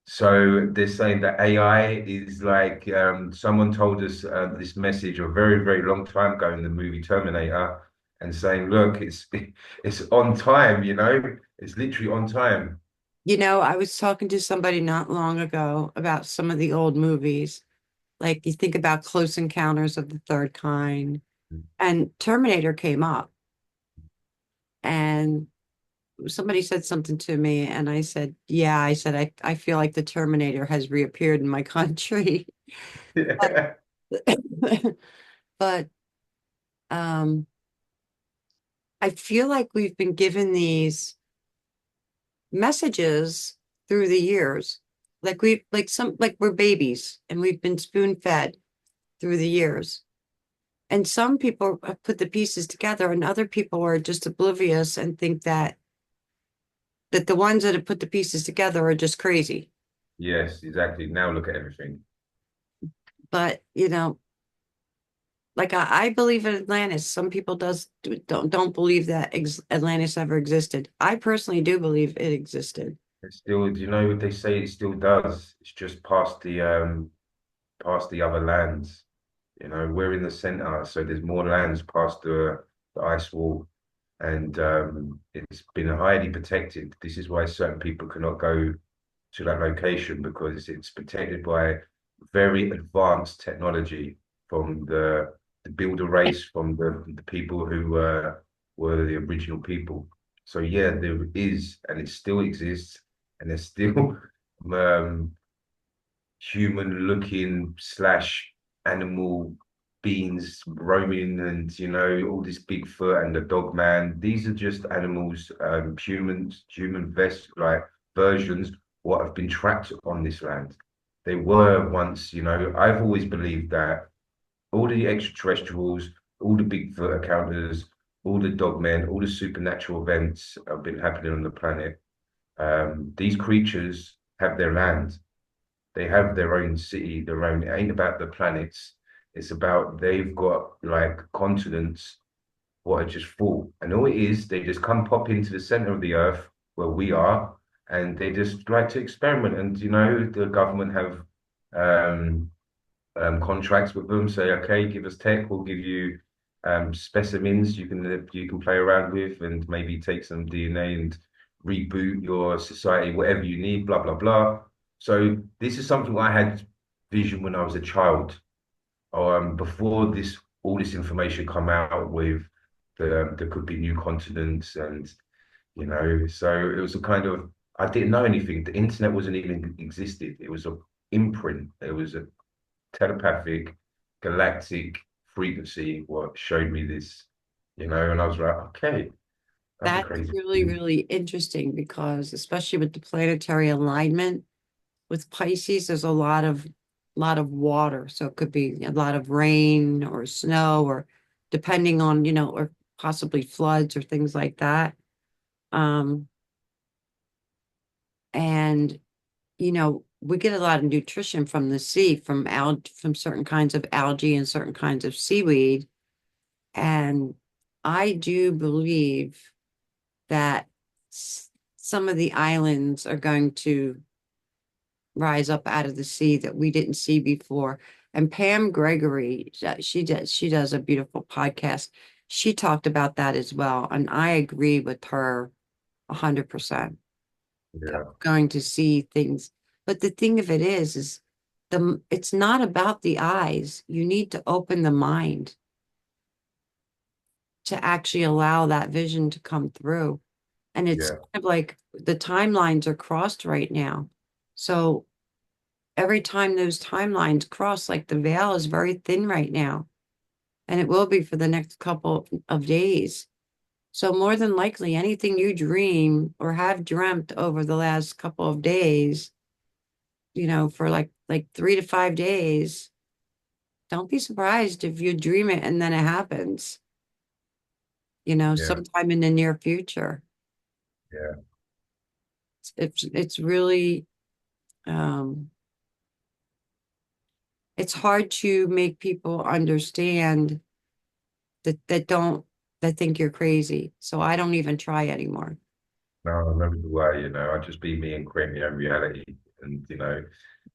So they're saying that AI is like someone told us this message a very, very long time ago in the movie Terminator, and saying, look, it's on time, you know, it's literally on time. I was talking to somebody not long ago about some of the old movies. Like you think about Close Encounters of the Third Kind, and Terminator came up, and somebody said something to me, and I said, "Yeah," I said, I feel like the Terminator has reappeared in my country." But, but um, I feel like we've been given these messages through the years. Like we're babies and we've been spoon fed through the years. And some people have put the pieces together and other people are just oblivious and think that the ones that have put the pieces together are just crazy. Yes, exactly. Now look at everything. But, like I believe in Atlantis. Some people don't believe that Atlantis ever existed. I personally do believe it existed. It's still, do you know what they say? It still does. It's just past the other lands. You know, we're in the center, so there's more lands past the ice wall, and it's been highly protected. This is why certain people cannot go to that location because it's protected by very advanced technology from the builder race, from the people who were the original people. So yeah, there is, and it still exists, and there's still um, human looking slash animal beings roaming and all this Bigfoot and the dog man. These are just animals, human vest like versions what have been trapped on this land. They were once, I've always believed that all the extraterrestrials, all the Bigfoot encounters, all the dog men, all the supernatural events have been happening on the planet. These creatures have their land, they have their own city, their own. It ain't about the planets. It's about they've got like continents what are just full. And all it is, they just come pop into the center of the earth where we are, and they just like to experiment. And the government have um, contracts with them. Say, okay, give us tech, we'll give you specimens you can play around with, and maybe take some DNA and reboot your society, whatever you need, blah blah blah. So this is something I had vision when I was a child. Before this, all this information come out with there could be new continents, and so it was a kind of I didn't know anything. The internet wasn't even existed. It was a imprint. It was a telepathic galactic frequency what showed me this, and I was like, okay, that's a That's crazy really, thing. really interesting because especially with the planetary alignment with Pisces, there's a lot of water. So it could be a lot of rain or snow or depending on, or possibly floods or things like that. Um, and we get a lot of nutrition from the sea, from certain kinds of algae and certain kinds of seaweed. And I do believe that some of the islands are going to rise up out of the sea that we didn't see before. And Pam Gregory, she does a beautiful podcast. She talked about that as well, and I agree with her 100% that Yeah, we're going to see things. But the thing of it is it's not about the eyes. You need to open the mind to actually allow that vision to come through. And it's yeah, kind of like the timelines are crossed right now. So every time those timelines cross, like the veil is very thin right now, and it will be for the next couple of days. So more than likely, anything you dream or have dreamt over the last couple of days, for like 3 to 5 days, don't be surprised if you dream it and then it happens, yeah, sometime in the near future. yeah. It's really um it's hard to make people understand that think you're crazy. So I don't even try anymore. No, never do I, I just be me and create my own reality. And,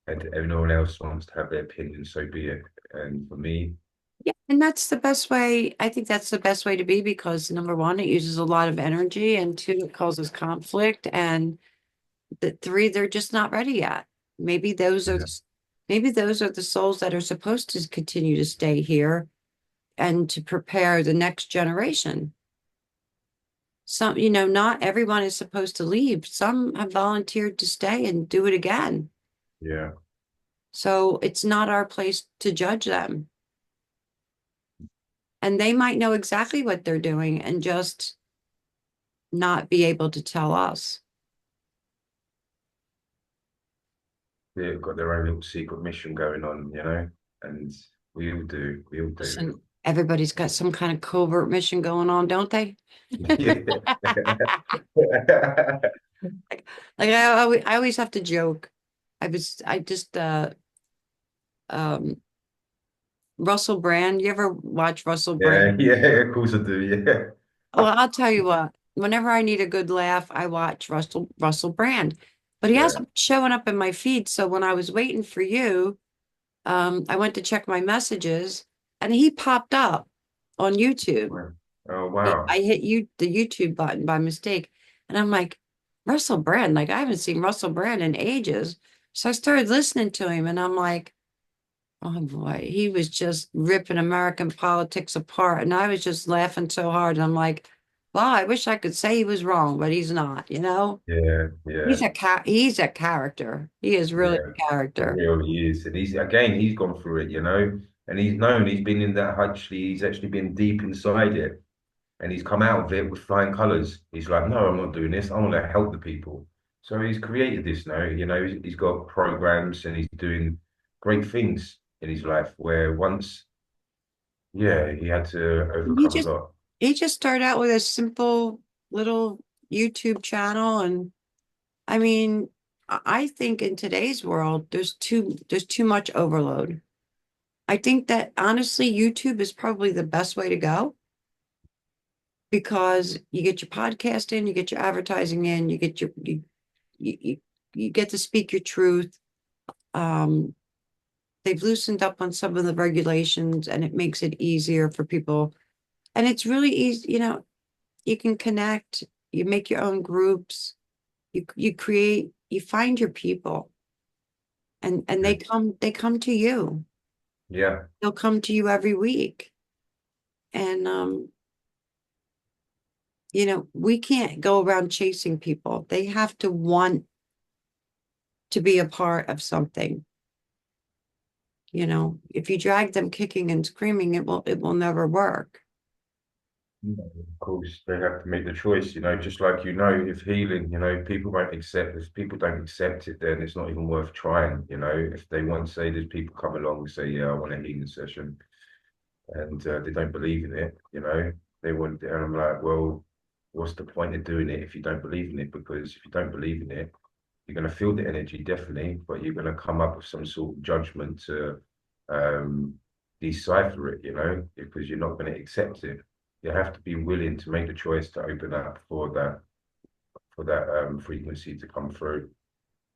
and everyone else wants to have their opinion, so be it. And for me, Yeah, and that's the best way. I think that's the best way to be because number one, it uses a lot of energy, and two, it causes conflict, and the three, they're just not ready yet. Maybe those are yeah, the, maybe those are the souls that are supposed to continue to stay here and to prepare the next generation. Some, not everyone is supposed to leave. Some have volunteered to stay and do it again. yeah, So it's not our place to judge them. And they might know exactly what they're doing and just not be able to tell us. They've got their own little secret mission going on, and we all do. We all do. Listen, everybody's got some kind of covert mission going on, don't they? Yeah. Like I always have to joke. I just um Russell Brand. You ever watch Russell Yeah, Brand? yeah, of course I do. Yeah. Well, I'll tell you what. Whenever I need a good laugh, I watch Russell Brand. But he Yeah. hasn't showing up in my feed. So when I was waiting for you, I went to check my messages, and he popped up on YouTube. Oh, I wow. hit the YouTube button by mistake, and I'm like, Russell Brand. Like I haven't seen Russell Brand in ages. So I started listening to him, and I'm like, oh boy, he was just ripping American politics apart. And I was just laughing so hard. And I'm like, well, I wish I could say he was wrong, but he's not, you know? Yeah, yeah, He's a character. He is really yeah. a For character. real, he is. And he's gone through it, and he's been in that, he's actually been deep inside it. And he's come out of it with flying colors. He's like, no, I'm not doing this. I want to help the people. So he's created this now. He's got programs and he's doing great things in his life. Where once, yeah, he had to He overcome a just lot. he just started out with a simple little YouTube channel. And I mean, I think in today's world, there's too much overload. I think that honestly, YouTube is probably the best way to go because you get your podcast in, you get your advertising in, you, you get to speak your truth. Um, they've loosened up on some of the regulations, and it makes it easier for people. And it's really easy, you can connect, you make your own groups, you find your people, and they come to you. Yeah, They'll come to you every week. And we can't go around chasing people. They have to want to be a part of something. If you drag them kicking and screaming, it will never work. of course, they have to make the choice, just like, if healing, if people don't accept it, then it's not even worth trying, if they want to say, there's people come along and say, yeah, I want a healing session, and they don't believe in it, they want, and I'm like, well, what's the point of doing it if you don't believe in it? Because if you don't believe in it, you're going to feel the energy definitely, but you're going to come up with some sort of judgment to um, decipher it, because you're not going to accept it. You have to be willing to make the choice to open up for that frequency to come through.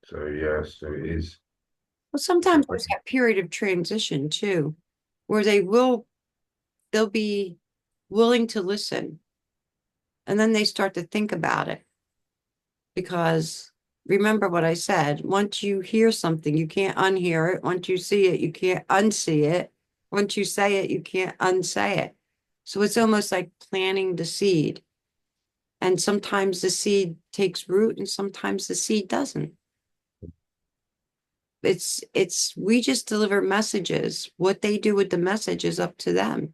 So yeah, so it is. Well, It's a sometimes great, there's that period of transition too, where they'll be willing to listen, and then they start to think about it. Because remember what I said, once you hear something, you can't unhear it. Once you see it, you can't unsee it. Once you say it, you can't unsay it. So it's almost like planting the seed. And sometimes the seed takes root and sometimes the seed doesn't. We just deliver messages. What they do with the message is up to them.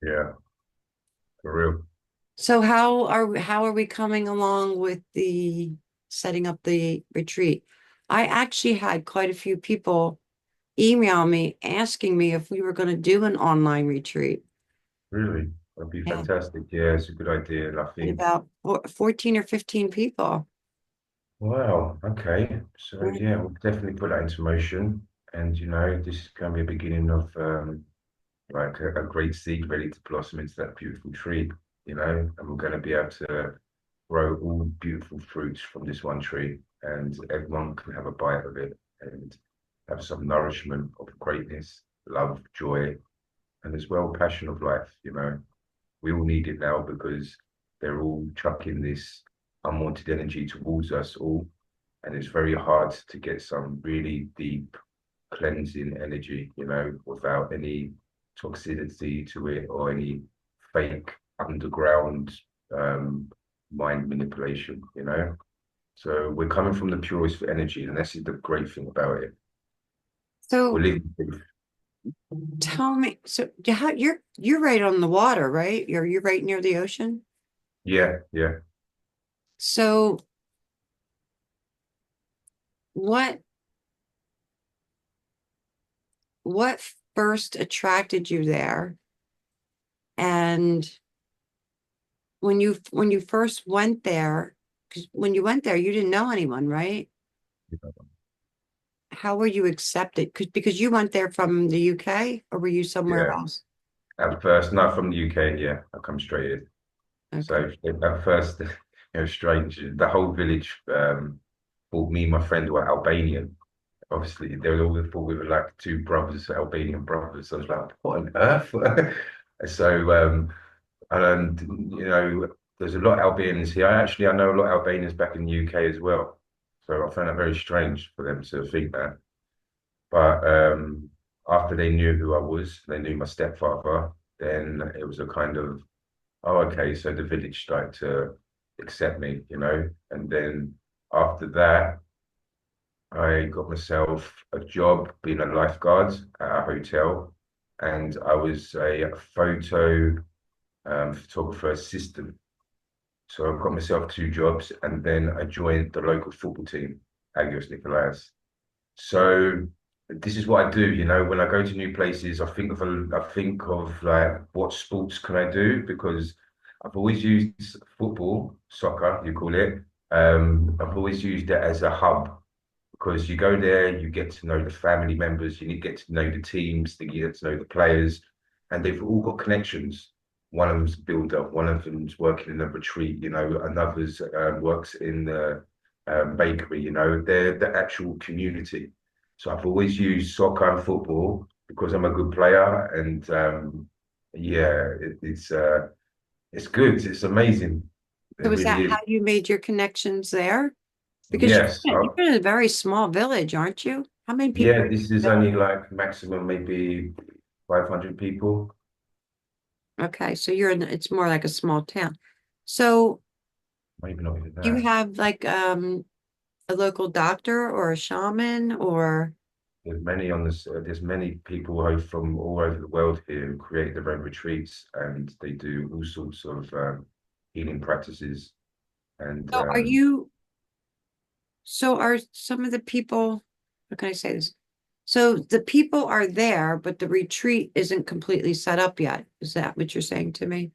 yeah, for real. So how are we coming along with the setting up the retreat? I actually had quite a few people email me asking me if we were going to do an online retreat. Really, that'd be Yeah, fantastic. Yeah, it's a good idea. And I and think, about 14 or 15 people. wow, okay. So Yeah. yeah, we'll definitely put that into motion. And this is going to be a beginning of like a great seed ready to blossom into that beautiful tree, and we're going to be able to grow all beautiful fruits from this one tree, and everyone can have a bite of it and have some nourishment of greatness, love, joy, and as well passion of life. We all need it now because they're all chucking this unwanted energy towards us all, and it's very hard to get some really deep cleansing energy, without any toxicity to it or any fake underground um, mind manipulation. So we're coming from the purest energy, and this is the great thing about it. We're So living proof. Tell me, so you're right on the water, right? You're right near the ocean. Yeah, yeah. So what what first attracted you there? And when you first went there, because when you went there, you didn't know anyone, right? How were you accepted? Because you went there from the UK, or were you somewhere Yeah. else? At first, no, from the UK, yeah, I come straight in. Okay. So at first, strange. The whole village thought me and my friend were Albanian. Obviously, they were all thought we were like two brothers, Albanian brothers. So I was like, what on earth? So, and there's a lot of Albanians here. I know a lot of Albanians back in the UK as well. So I found it very strange for them to think that. But after they knew who I was, they knew my stepfather, then it was a kind of, oh, okay, so the village started to accept me, and then after that, I got myself a job being a lifeguard at a hotel, and I was a photo photographer assistant. So I got myself two jobs, and then I joined the local football team, Agios Nikolaos. So this is what I do, when I go to new places, I think of like what sports can I do because I've always used football, soccer, you call it. I've always used it as a hub because you go there, you get to know the family members, you get to know the teams, you get to know the players, and they've all got connections. One of them's a builder, one of them's working in a retreat, another's works in the bakery, they're the actual community. So I've always used soccer and football because I'm a good player, and yeah, it's good, it's amazing, So it is really that how is. you made your connections there? Because Yes, you're in a very small village, aren't you? How many people yeah, are this is in the only village? like maximum maybe 500 people. Okay, so it's more like a small town. So Maybe not even do you that. have like a local doctor or a shaman or There's many people who are from all over the world here who create their own retreats and they do all sorts of healing practices. And so are some of the people, how can I say this? So the people are there, but the retreat isn't completely set up yet. Is that what you're saying to me?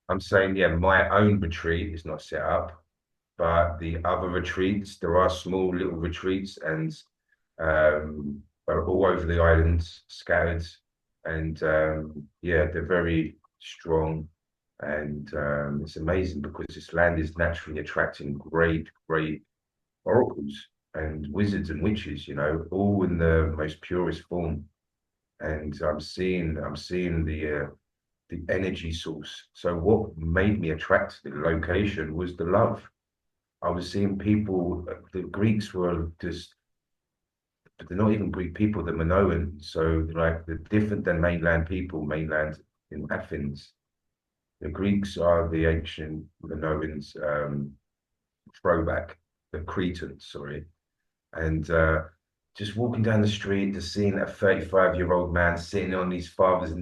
I'm saying, yeah, my own retreat is not set up, but the other retreats, there are small little retreats and are all over the island, scattered. And yeah, they're very strong. And it's amazing because this land is naturally attracting great, great oracles and wizards and witches, all in the most purest form. And I'm seeing the energy source. So what made me attract to the location was the love. I was seeing people, the Greeks were just, but they're not even Greek people, they're Minoan. So like they're different than mainland people, mainland in Athens. The Greeks are the ancient Minoans throwback, the Cretans, sorry. And just walking down the street, just seeing a 35-year-old man sitting on his father's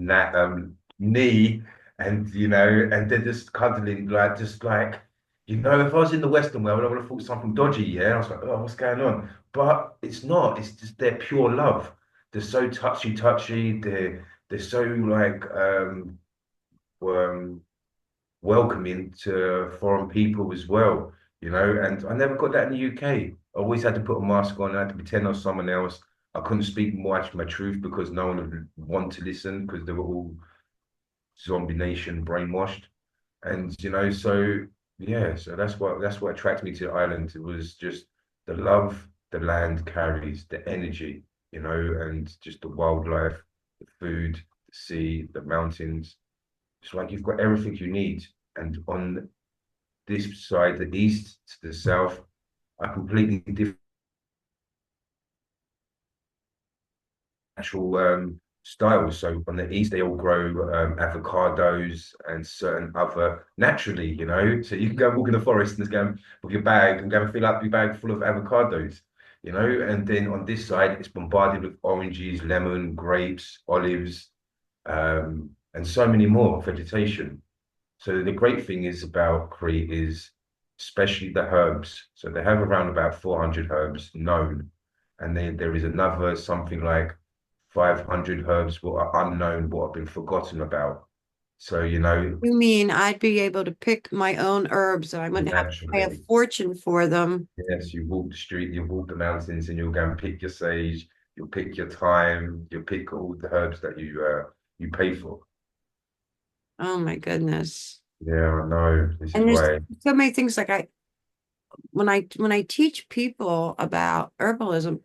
knee, and and they're just cuddling, like just like, if I was in the Western world, I would have thought something dodgy, yeah. I was like, oh, what's going on? But it's not. It's just their pure love. They're so touchy. They're so like um welcoming to foreign people as well, and I never got that in the UK. I always had to put a mask on, I had to pretend I was someone else. I couldn't speak much my truth because no one would want to listen because they were all zombie nation brainwashed. And so yeah, so that's what attracted me to the island. It was just the love the land carries, the energy, and just the wildlife, the food, the sea, the mountains. It's like you've got everything you need. And on this side, the east to the south, are completely different natural styles. So on the east, they all grow avocados and certain other naturally, So you can go walk in the forest and just go with your bag and go and fill up your bag full of avocados. you know, and then on this side, it's bombarded with oranges, lemon, grapes, olives, and so many more vegetation. So the great thing is about Crete is especially the herbs. So they have around about 400 herbs known, and then there is another something like 500 herbs what are unknown, what have been forgotten about. So, you know, You mean I'd be able to pick my own herbs and I wouldn't have to pay a naturally, fortune for them? yes, you walk the street, you walk the mountains, and you'll go and pick your sage, you'll pick your thyme, you'll pick all the herbs that you pay for. Oh my goodness. Yeah, I know. This is And there's why. so many things like when I teach people about herbalism,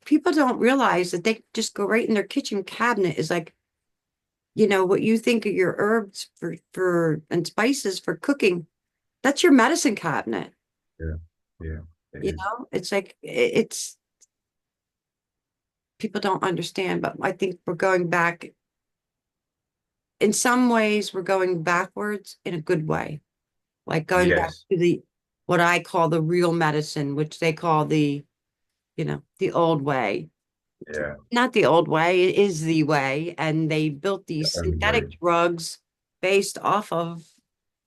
people don't realize that they just go right in their kitchen cabinet is like, what you think of your herbs for and spices for cooking, that's your medicine cabinet. Yeah, yeah, it is. It's like it's people don't understand, but I think we're going back in some ways, we're going backwards in a good way, like going back Yes, to the what I call the real medicine, which they call the old way. yeah, Not the old way, it is the way. And they built the these only way. synthetic drugs based off of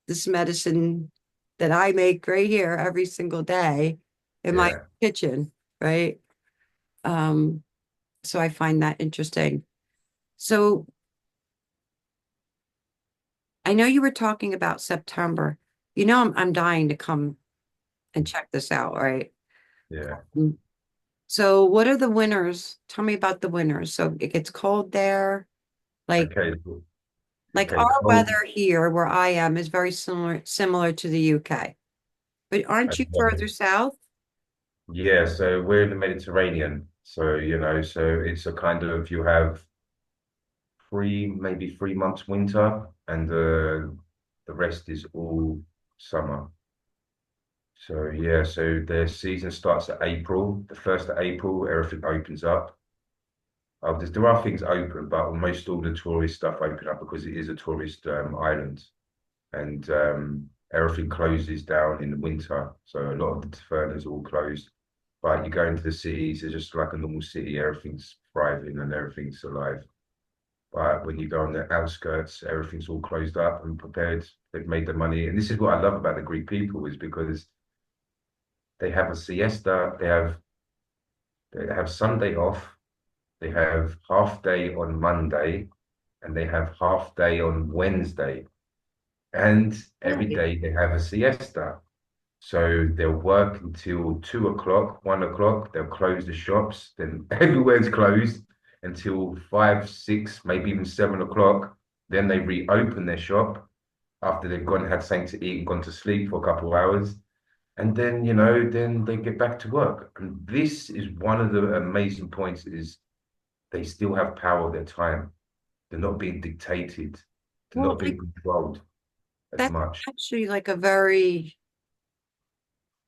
this medicine that I make right here every single day in my Yeah. kitchen, right? Um, so I find that interesting. So I know you were talking about September. I'm dying to come and check this out, right? Yeah. Mm. So what are the winners? Tell me about the winners. So it gets cold there. Like Okay. Cool. like Okay. our Cold. weather here where I am is very similar to the UK. But aren't you Okay. further south? Yeah. So we're in the Mediterranean. So, you know, so it's a kind of you have maybe 3 months winter, and the rest is all summer. So yeah, so their season starts at April. The first of April, everything opens up. There are things open, but almost all the tourist stuff open up because it is a tourist island. And everything closes down in the winter. So a lot of the tavernas are all closed. But you go into the cities, it's just like a normal city, everything's thriving and everything's alive. But when you go on the outskirts, everything's all closed up and prepared. They've made the money. And this is what I love about the Greek people is because they have a siesta, they have Sunday off, they have half day on Monday, and they have half day on Wednesday. And every Really? day they have a siesta. So they'll work until 2 o'clock, 1 o'clock. They'll close the shops. Then everywhere's closed until 5, 6, maybe even 7 o'clock. Then they reopen their shop after they've gone had something to eat and gone to sleep for a couple of hours. And then, then they get back to work. And this is one of the amazing points is they still have power of their time. They're not being dictated. They're Well, not like being controlled as that's much. actually like a very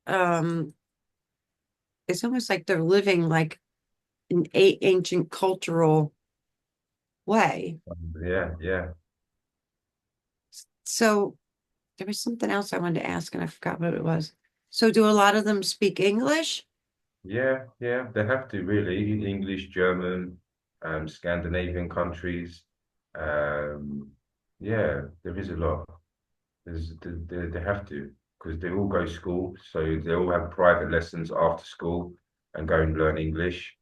um it's almost like they're living like an ancient cultural way. Yeah, yeah. So there was something else I wanted to ask and I forgot what it was. So do a lot of them speak English? Yeah, yeah, they have to really. English, German, Scandinavian countries. Um, yeah, there is a lot. They have to because they all go to school, so they all have private lessons after school and go and learn English.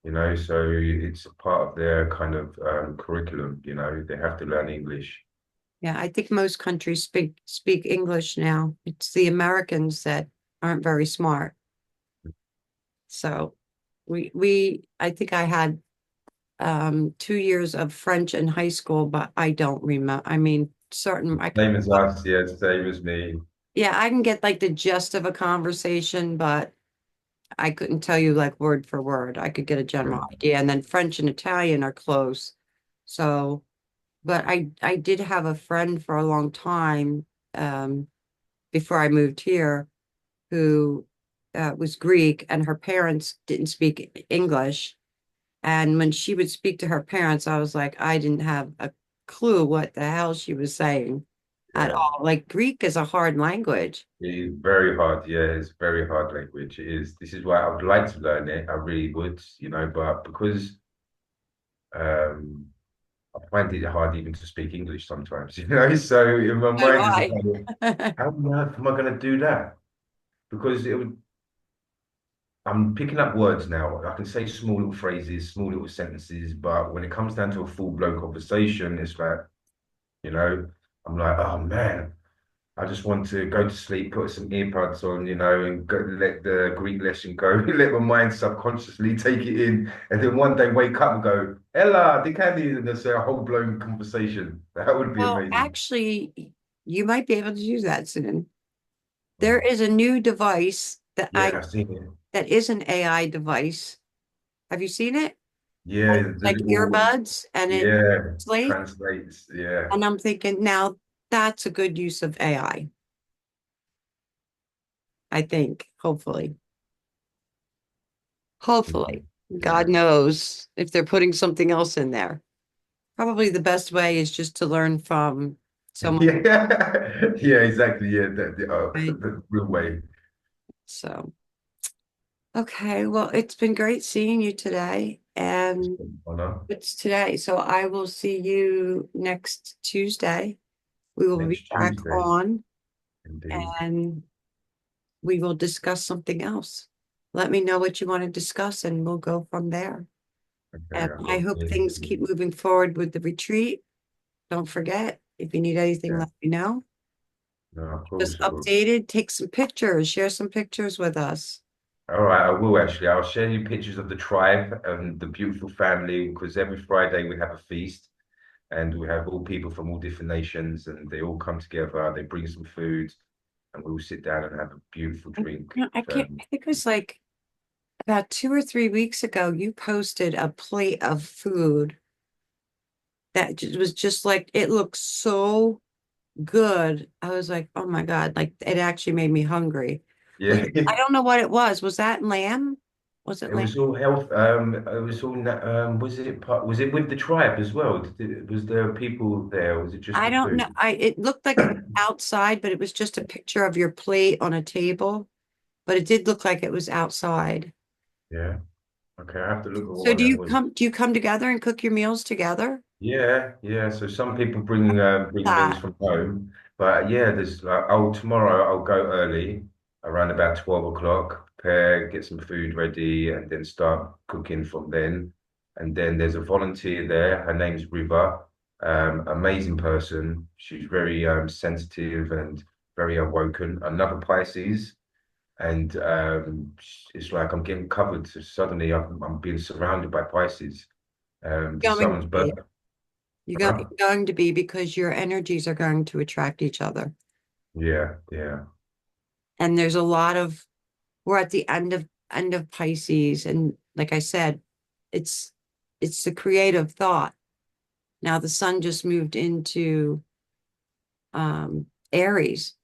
So it's a part of their kind of curriculum. They have to learn English. Yeah, I think most countries speak English now. It's the Americans that aren't very smart. So we I think I had 2 years of French in high school, but I don't remember. I mean, certain I could Same as us, yeah, same as me. yeah, I can get like the gist of a conversation, but I couldn't tell you like word for word. I could get a general idea. And then French and Italian are close. So, but I did have a friend for a long time before I moved here who was Greek and her parents didn't speak English. And when she would speak to her parents, I was like, I didn't have a clue what the hell she was saying. at Yeah. all. Like Greek is a hard language. It is very hard. Yeah, it's very hard language. It is. This is why I would like to learn it. I really would, but because um I find it hard even to speak English sometimes, So in my So do mind is I. like, how on earth am I going to do that? Because I'm picking up words now. I can say small little phrases, small little sentences, but when it comes down to a full-blown conversation, it's like, you know, I'm like, oh man, I just want to go to sleep, put some earbuds on, and let the Greek lesson go, let my mind subconsciously take it in, and then one day wake up and go, Ella, the candy, and there's a whole-blown conversation. That would be Well, amazing. actually, you might be able to do that soon. There Mm. is a new device Yeah, I've seen it. that is an AI device. Have you seen it? Yeah, the Like little, earbuds and it yeah, translates. translates. Yeah. And I'm thinking now that's a good use of AI, I think, hopefully. Hopefully. God Yeah. knows if they're putting something else in there. Probably the best way is just to learn from someone, Yeah, yeah, exactly. Yeah, right? the real way. So, okay, well, it's been great seeing you today. It's And been an honor. it's today. So I will see you next Tuesday. We will be Next back Tuesday, on indeed. and we will discuss something else. Let me know what you want to discuss and we'll go from there. Okay, And I I will hope do. things keep moving forward with the retreat. Don't forget, if you need anything, Yeah, let me know. no, of Just course, of course. updated, take some pictures, share some pictures with us. All right, I will actually. I'll share you pictures of the tribe and the beautiful family because every Friday we have a feast and we have all people from all different nations and they all come together. They bring some food and we all sit down and have a beautiful drink. I can't, I think it was like about 2 or 3 weeks ago, you posted a plate of food that was just like, it looked so good. I was like, oh my God, like it actually made me hungry. Was Yeah, I don't know what it was. Was that lamb? Was it it lamb? was all health. It was all. Was it with the tribe as well? Was there people there? Or was it just I the don't know. food? It looked like it was outside, but it was just a picture of your plate on a table. But it did look like it was outside. Yeah. Okay, I have to look at what So one that was. do you come together and cook your meals together? Yeah, yeah. So some people bring meals That from home, but yeah, there's like tomorrow I'll go early around about 12 o'clock, prepare, get some food ready, and then start cooking from then. And then there's a volunteer there. Her name's River. Amazing person. She's very sensitive and very awoken. Another Pisces, and it's like I'm getting covered. So suddenly I'm being surrounded by Pisces. This is going to someone's be. birthday. You're going to be because your energies are going to attract each other. Yeah, yeah, And there's a lot of we're at the end of Pisces. And like I said, it's it's the creative thought. Now the sun just moved into Aries.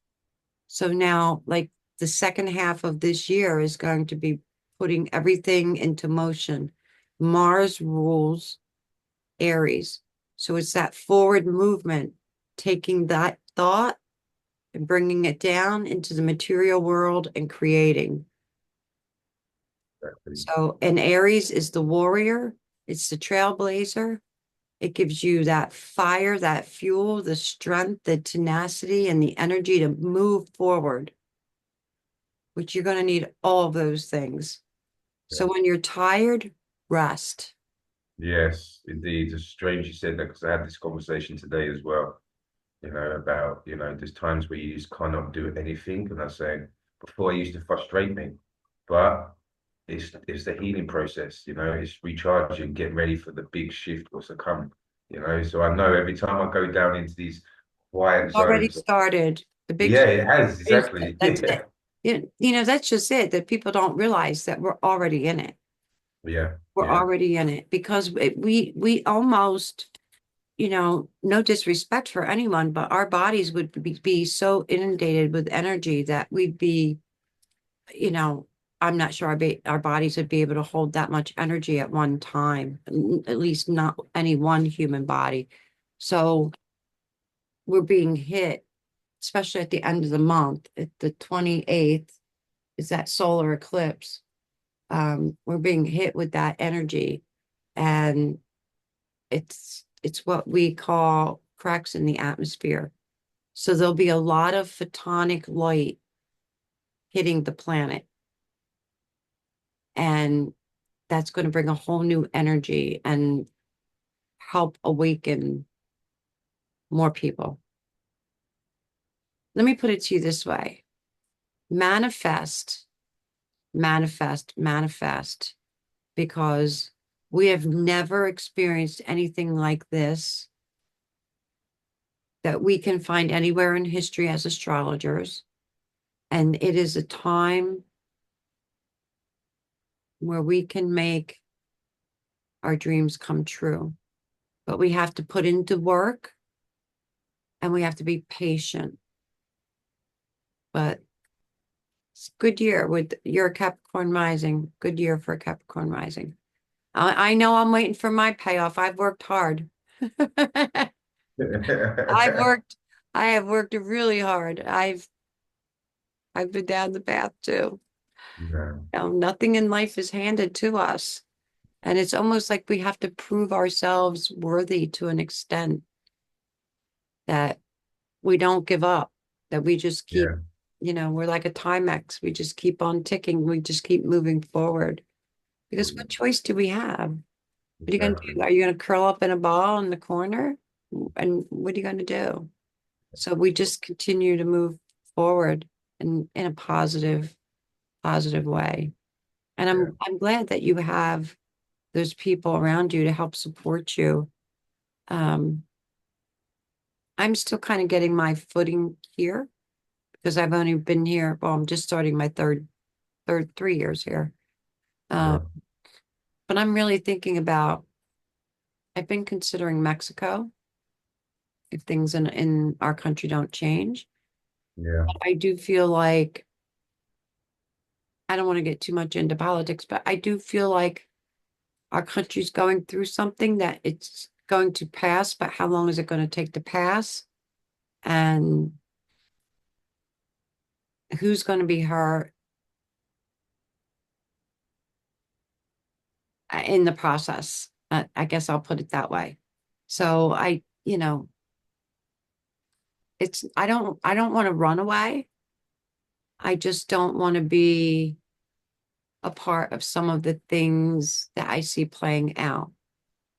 So now like the second half of this year is going to be putting everything into motion. Mars rules Aries. So it's that forward movement, taking that thought and bringing it down into the material world and creating. exactly. So, and Aries is the warrior, it's the trailblazer. It gives you that fire, that fuel, the strength, the tenacity, and the energy to move forward, which you're going to need all of those things. Yeah. So, when you're tired, rest. Yes, indeed. It's strange you said that because I had this conversation today as well, about, there's times where you just cannot do anything. And I say, before it used to frustrate me, but it's the healing process, it's recharging, getting ready for the big shift what's to come, So I know every time I go down into these quiet Already zones, started. The big yeah, it has, is exactly. that's it. That's just it, that people don't realize that we're already in it. Yeah, We're yeah, already in it because we almost, no disrespect for anyone, but our bodies would be so inundated with energy that we'd be, you know, I'm not sure our bodies would be able to hold that much energy at one time, at least not any one human body. So we're being hit. especially at the end of the month, at the 28th is that solar eclipse. We're being hit with that energy, and it's what we call cracks in the atmosphere. So there'll be a lot of photonic light hitting the planet, and that's going to bring a whole new energy and help awaken more people. Let me put it to you this way: manifest, manifest, manifest, because we have never experienced anything like this that we can find anywhere in history as astrologers. And it is a time where we can make our dreams come true. But we have to put into work and we have to be patient. But it's a good year with your Capricorn rising. Good year for Capricorn rising. I know I'm waiting for my payoff. I've worked hard. I've worked, I have worked really hard. I've been down the path too. Yeah, Nothing in life is handed to us. And it's almost like we have to prove ourselves worthy to an extent that we don't give up, that we just keep, yeah, we're like a Timex. We just keep on ticking. We just keep moving forward. Because what choice do we have? What are you going to exactly. do? Are you going to curl up in a ball in the corner? And what are you going to do? So we just continue to move forward in a positive way. And Yeah, I'm glad that you have those people around you to help support you. Um, I'm still kind of getting my footing here because I've only been here. Well, I'm just starting my third 3 years here. Uh, sure. but I'm really thinking about, I've been considering Mexico if things in our country don't change. Yeah, I do feel like, I don't want to get too much into politics, but I do feel like our country's going through something that it's going to pass, but how long is it going to take to pass? And who's going to be hurt in the process? I guess I'll put it that way. So I don't want to run away. I just don't want to be a part of some of the things that I see playing out.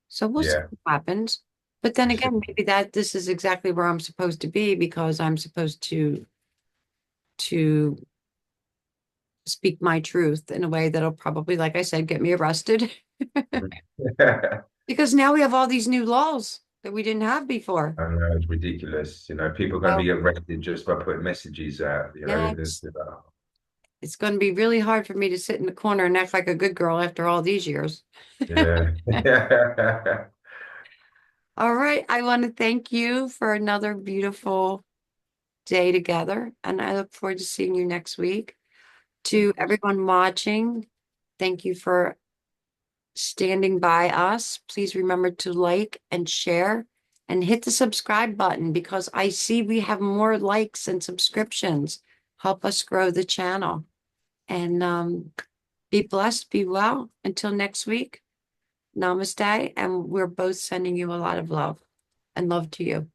So we'll see yeah. what happens. But then You see, again, maybe that this is exactly where I'm supposed to be because I'm supposed to speak my truth in a way that'll probably, like I said, get me arrested. Because now we have all these new laws that we didn't have before. I know it's ridiculous. People are going to So be arrested just by putting messages out. yeah, it's going to be really hard for me to sit in the corner and act like a good girl after all these years. yeah, All right. I want to thank you for another beautiful day together, and I look forward to seeing you next week. To everyone watching, thank you for standing by us. Please remember to like and share and hit the subscribe button because I see we have more likes and subscriptions. Help us grow the channel. And be blessed, be well. Until next week, namaste. And we're both sending you a lot of love and love to you.